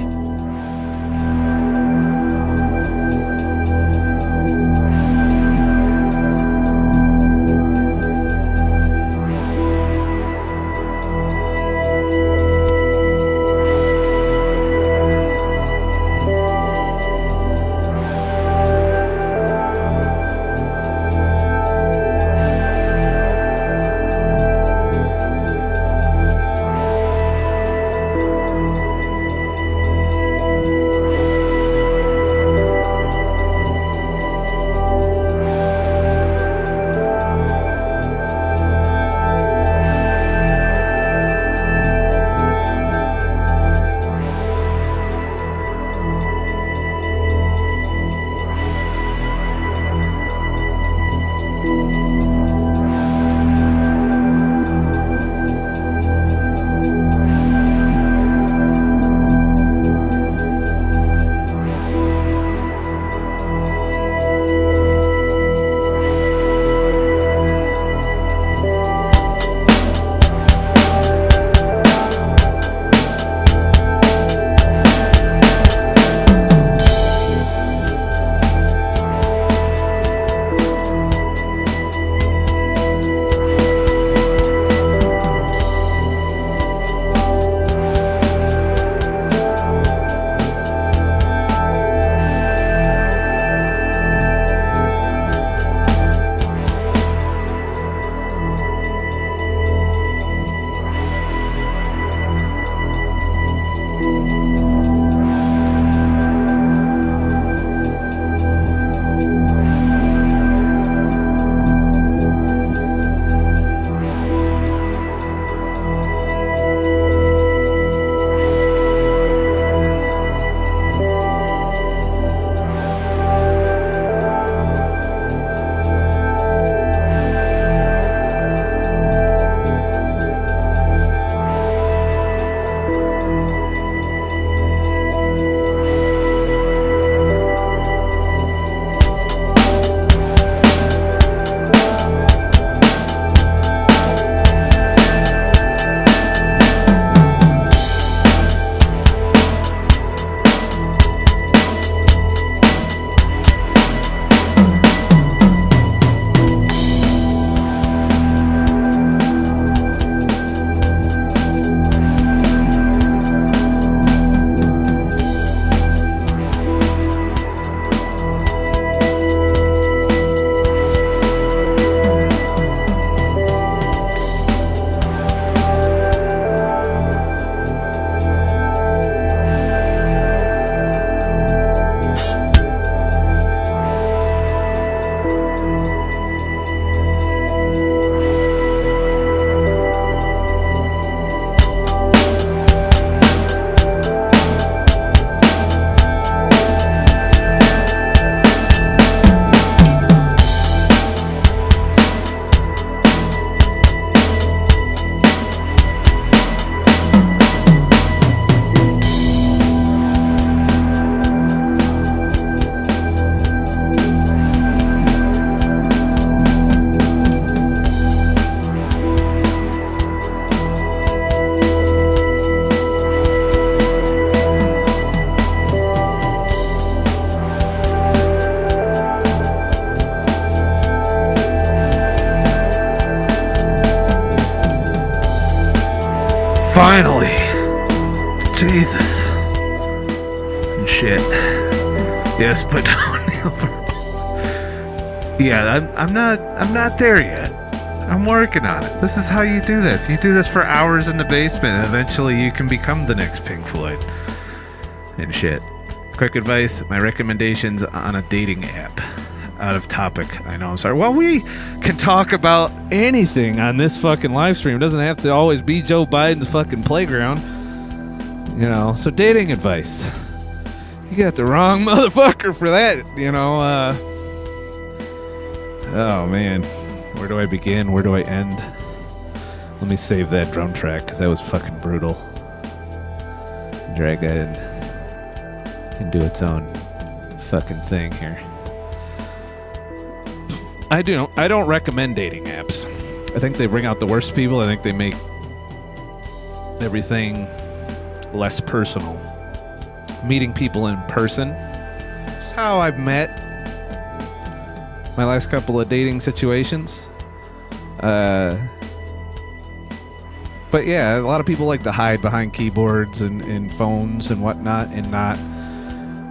S1: Finally. Jesus. And shit. Yes, but yeah, I'm not there yet. I'm working on it. This is how you do this. You do this for hours in the basement, and eventually you can become the next Pink Floyd. And shit. Quick advice, my recommendations on a dating app. Out of topic, I know, I'm sorry. Well, we can talk about anything on this fucking live stream. It doesn't have to always be Joe Biden's fucking playground. You know, so dating advice. You got the wrong motherfucker for that, you know. Oh, man. Where do I begin? Where do I end? Let me save that drum track, because that was fucking brutal. Drag that into its own fucking thing here. I don't recommend dating apps. I think they bring out the worst people. I think they make everything less personal. Meeting people in person is how I've met my last couple of dating situations. But yeah, a lot of people like to hide behind keyboards and phones and whatnot and not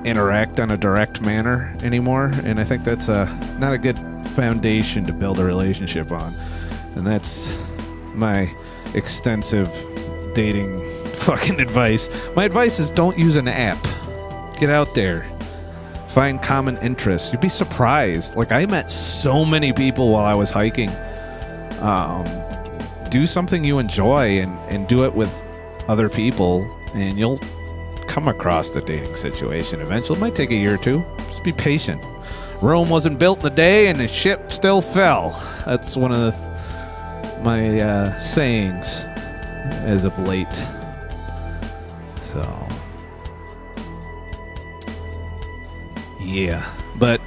S1: interact on a direct manner anymore. And I think that's not a good foundation to build a relationship on. And that's my extensive dating fucking advice. My advice is don't use an app. Get out there. Find common interests. You'd be surprised. Like, I met so many people while I was hiking. Do something you enjoy and do it with other people, and you'll come across the dating situation eventually. It might take a year or two. Just be patient. Rome wasn't built in a day, and the ship still fell. That's one of my sayings as of late. So, yeah. But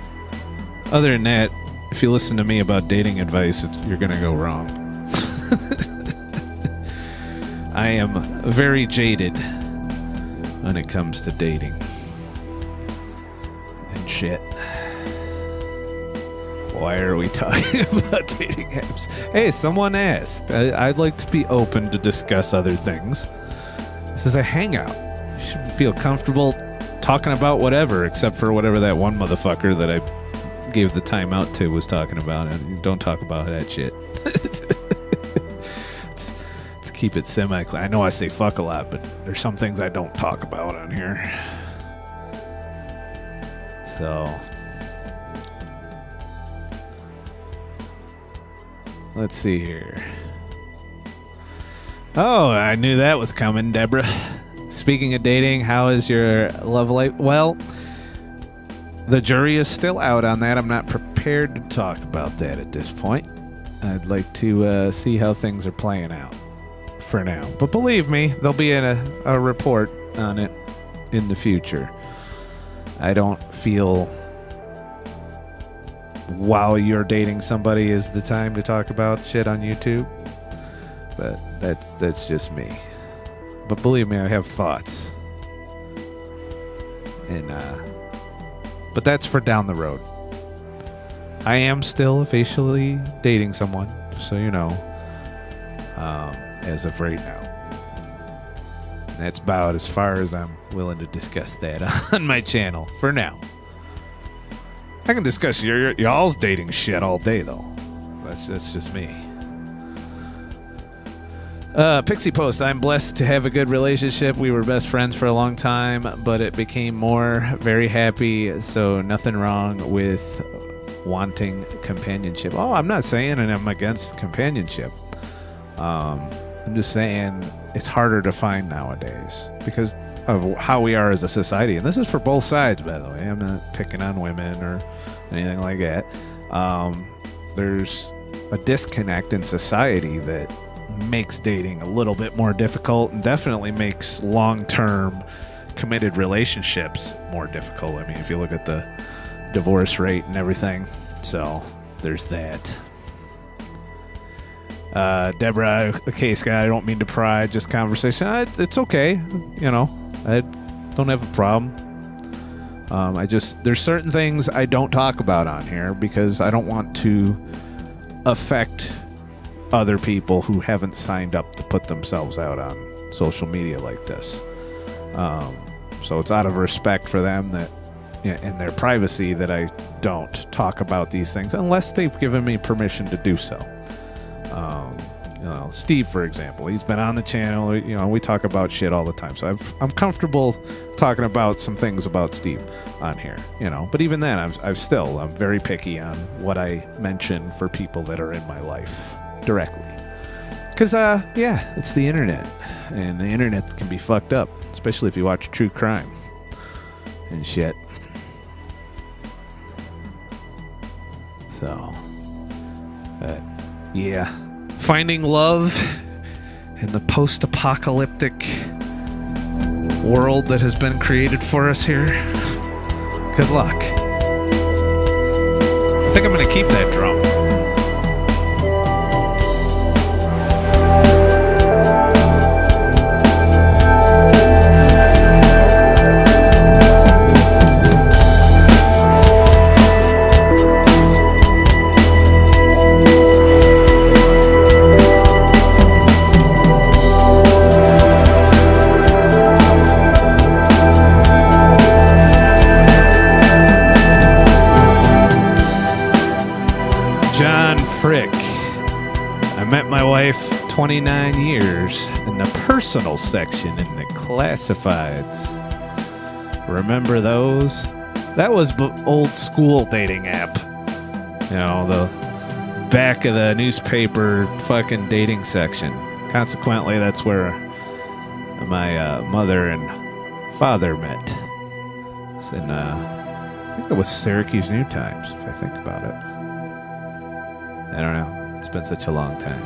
S1: other than that, if you listen to me about dating advice, you're going to go wrong. I am very jaded when it comes to dating and shit. Why are we talking about dating apps? Hey, someone asked. I'd like to be open to discuss other things. This is a hangout. You should feel comfortable talking about whatever, except for whatever that one motherfucker that I gave the time out to was talking about. And don't talk about that shit. Let's keep it semi-clear. I know I say fuck a lot, but there's some things I don't talk about on here. So... let's see here. Oh, I knew that was coming, Deborah. Speaking of dating, how is your love life? Well, the jury is still out on that. I'm not prepared to talk about that at this point. I'd like to see how things are playing out for now. But believe me, there'll be a report on it in the future. I don't feel... while you're dating somebody is the time to talk about shit on YouTube. But that's just me. But believe me, I have thoughts. And but that's for down the road. I am still officially dating someone, so you know, as of right now. And that's about as far as I'm willing to discuss that on my channel for now. I can discuss y'all's dating shit all day, though. That's just me. Pixie Post, I'm blessed to have a good relationship. We were best friends for a long time, but it became more. Very happy, so nothing wrong with wanting companionship. Oh, I'm not saying and I'm against companionship. I'm just saying it's harder to find nowadays because of how we are as a society. And this is for both sides, by the way. I'm not picking on women or anything like that. There's a disconnect in society that makes dating a little bit more difficult and definitely makes long-term committed relationships more difficult. I mean, if you look at the divorce rate and everything. So there's that. Deborah, okay, Scott, I don't mean to pry, just conversation. It's okay. You know, I don't have a problem. There's certain things I don't talk about on here because I don't want to affect other people who haven't signed up to put themselves out on social media like this. So it's out of respect for them that, and their privacy, that I don't talk about these things unless they've given me permission to do so. Steve, for example, he's been on the channel. We talk about shit all the time, so I'm comfortable talking about some things about Steve on here. But even then, I'm very picky on what I mention for people that are in my life directly. Because, it's the internet. And the internet can be fucked up, especially if you watch true crime and shit. So, finding love in the post-apocalyptic world that has been created for us here. Good luck. I think I'm going to keep that drum. I met my wife 29 years in the personal section in the classifieds. Remember those? That was old school dating app. The back of the newspaper fucking dating section. Consequently, that's where my mother and father met. It's in, I think it was Syracuse New Times, if I think about it. I don't know. It's been such a long time.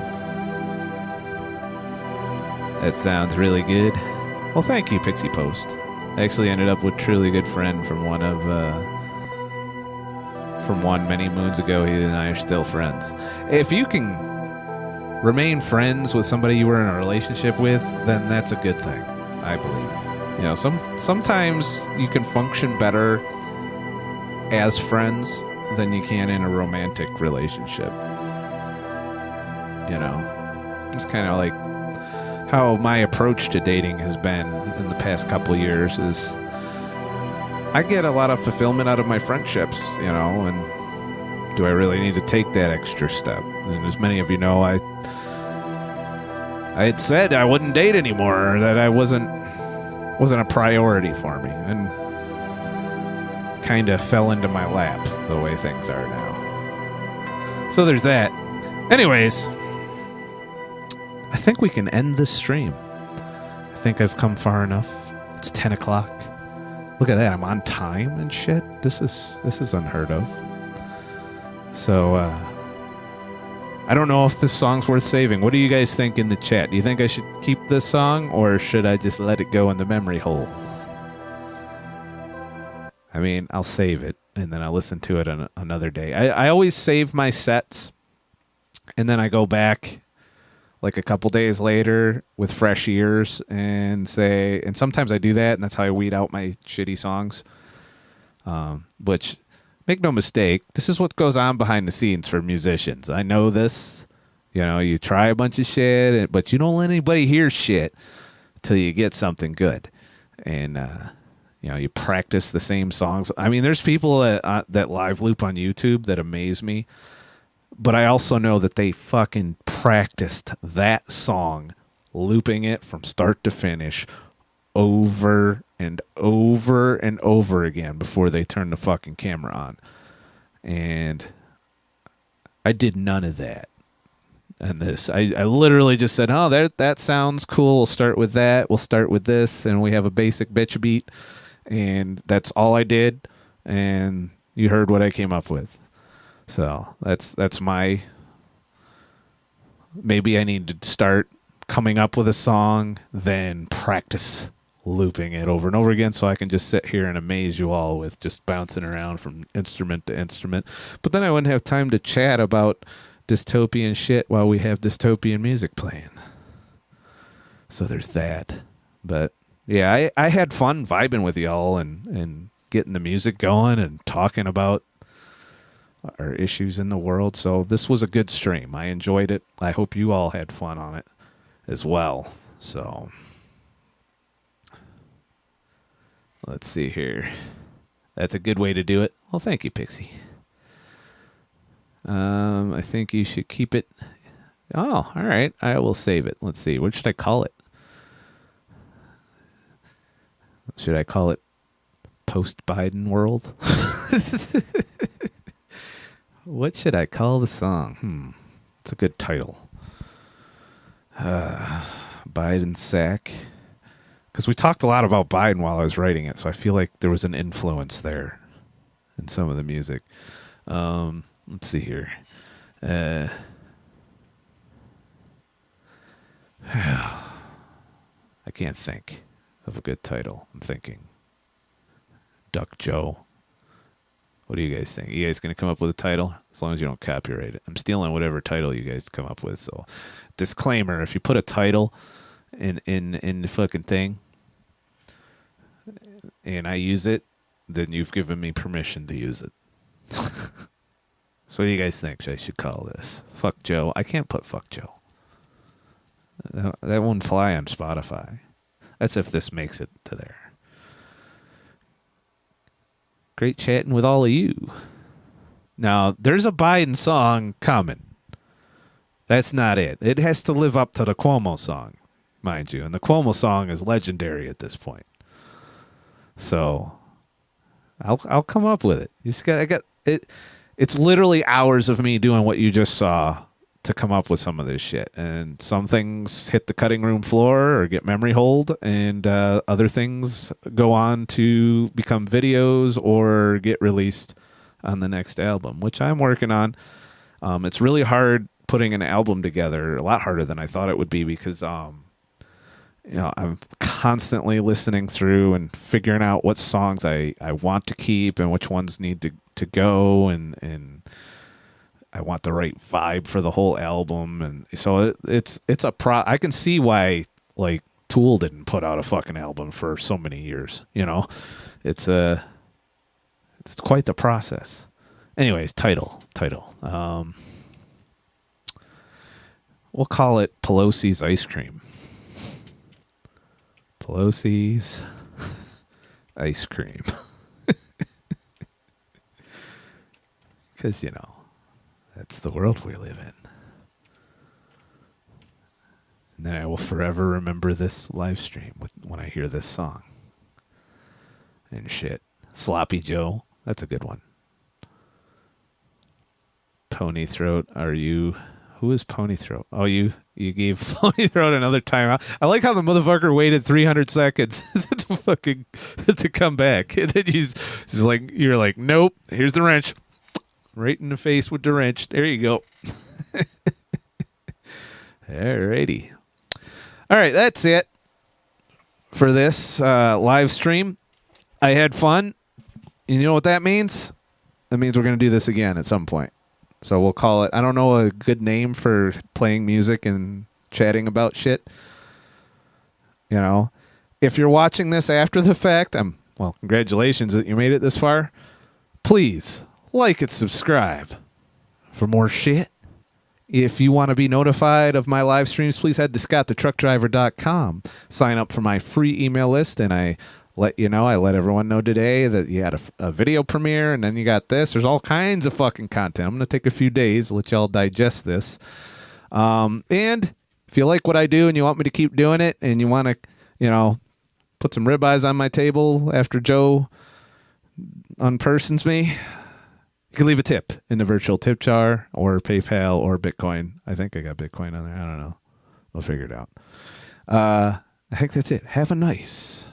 S1: That sounds really good. Well, thank you, Pixie Post. I actually ended up with a truly good friend from one many moons ago. He and I are still friends. If you can remain friends with somebody you were in a relationship with, then that's a good thing, I believe. Sometimes you can function better as friends than you can in a romantic relationship. It's kind of like how my approach to dating has been in the past couple of years is I get a lot of fulfillment out of my friendships, and do I really need to take that extra step? And as many of you know, I had said I wouldn't date anymore, that I wasn't a priority for me, and kind of fell into my lap the way things are now. So there's that. Anyways, I think we can end this stream. I think I've come far enough. It's 10 o'clock. Look at that. I'm on time and shit. This is unheard of. So, I don't know if this song's worth saving. What do you guys think in the chat? Do you think I should keep this song, or should I just let it go in the memory hole? I mean, I'll save it, and then I'll listen to it on another day. I always save my sets, and then I go back like a couple days later with fresh ears and sometimes I do that, and that's how I weed out my shitty songs. Which, make no mistake, this is what goes on behind the scenes for musicians. I know this. You try a bunch of shit, but you don't let anybody hear shit till you get something good. And, you practice the same songs. I mean, there's people that live loop on YouTube that amaze me. But I also know that they fucking practiced that song, looping it from start to finish over and over and over again before they turned the fucking camera on. And I did none of that. And I literally just said, oh, that sounds cool. We'll start with that. We'll start with this. And we have a basic bitch beat. And that's all I did. And you heard what I came up with. So that's my, maybe I need to start coming up with a song, then practice looping it over and over again so I can just sit here and amaze you all with just bouncing around from instrument to instrument. But then I wouldn't have time to chat about dystopian shit while we have dystopian music playing. So there's that. But yeah, I had fun vibing with y'all and getting the music going and talking about our issues in the world. So this was a good stream. I enjoyed it. I hope you all had fun on it as well. So let's see here. That's a good way to do it. Well, thank you, Pixie. I think you should keep it Oh, all right. I will save it. Let's see. What should I call it? Should I call it Post-Biden World? What should I call the song? It's a good title. Biden sack. Because we talked a lot about Biden while I was writing it, so I feel like there was an influence there in some of the music. Let's see here. I can't think of a good title. I'm thinking Duck Joe. What do you guys think? You guys going to come up with a title? As long as you don't copyright it. I'm stealing whatever title you guys come up with. So, disclaimer, if you put a title in the fucking thing and I use it, then you've given me permission to use it. So what do you guys think I should call this? Fuck Joe. I can't put Fuck Joe. That won't fly on Spotify. That's if this makes it to there. Great chatting with all of you. Now, there's a Biden song coming. That's not it. It has to live up to the Cuomo song, mind you. And the Cuomo song is legendary at this point. So, I'll come up with it. You just I got it. It's literally hours of me doing what you just saw to come up with some of this shit. And some things hit the cutting room floor or get memory hold, and other things go on to become videos or get released on the next album, which I'm working on. It's really hard putting an album together, a lot harder than I thought it would be, because I'm constantly listening through and figuring out what songs I want to keep and which ones need to go, and I want the right vibe for the whole album. And so it's I can see why like Tool didn't put out a fucking album for so many years, it's quite the process. Anyways, title. We'll call it Pelosi's Ice Cream. Pelosi's Ice Cream. Because, that's the world we live in. And then I will forever remember this live stream when I hear this song. And shit. Sloppy Joe. That's a good one. Pony Throat. Who is Pony Throat? Oh, you gave Pony Throat another timeout. I like how the motherfucker waited 300 seconds to come back. And then you're like, nope, here's the wrench. Right in the face with the wrench. There you go. Alrighty. All right, that's it for this live stream. I had fun. You know what that means? That means we're going to do this again at some point. So we'll call it, I don't know a good name for playing music and chatting about shit. If you're watching this after the fact, congratulations that you made it this far. Please like and subscribe for more shit. If you want to be notified of my live streams, please head to ScottTheTruckDriver.com. Sign up for my free email list, and I let everyone know today that you had a video premiere, and then you got this. There's all kinds of fucking content. I'm going to take a few days, let y'all digest this. And if you like what I do and you want me to keep doing it, and you want to, put some ribeyes on my table after Joe unpersons me, you can leave a tip in the virtual tip jar or PayPal or Bitcoin. I think I got Bitcoin on there. I don't know. We'll figure it out. I think that's it. Have a nice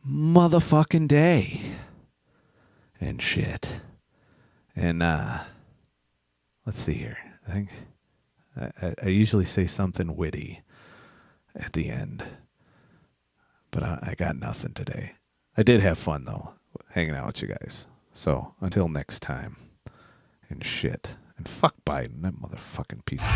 S1: motherfucking day and shit. And let's see here. I think I usually say something witty at the end, but I got nothing today. I did have fun though, hanging out with you guys. So until next time, and shit, and fuck Biden, that motherfucking piece of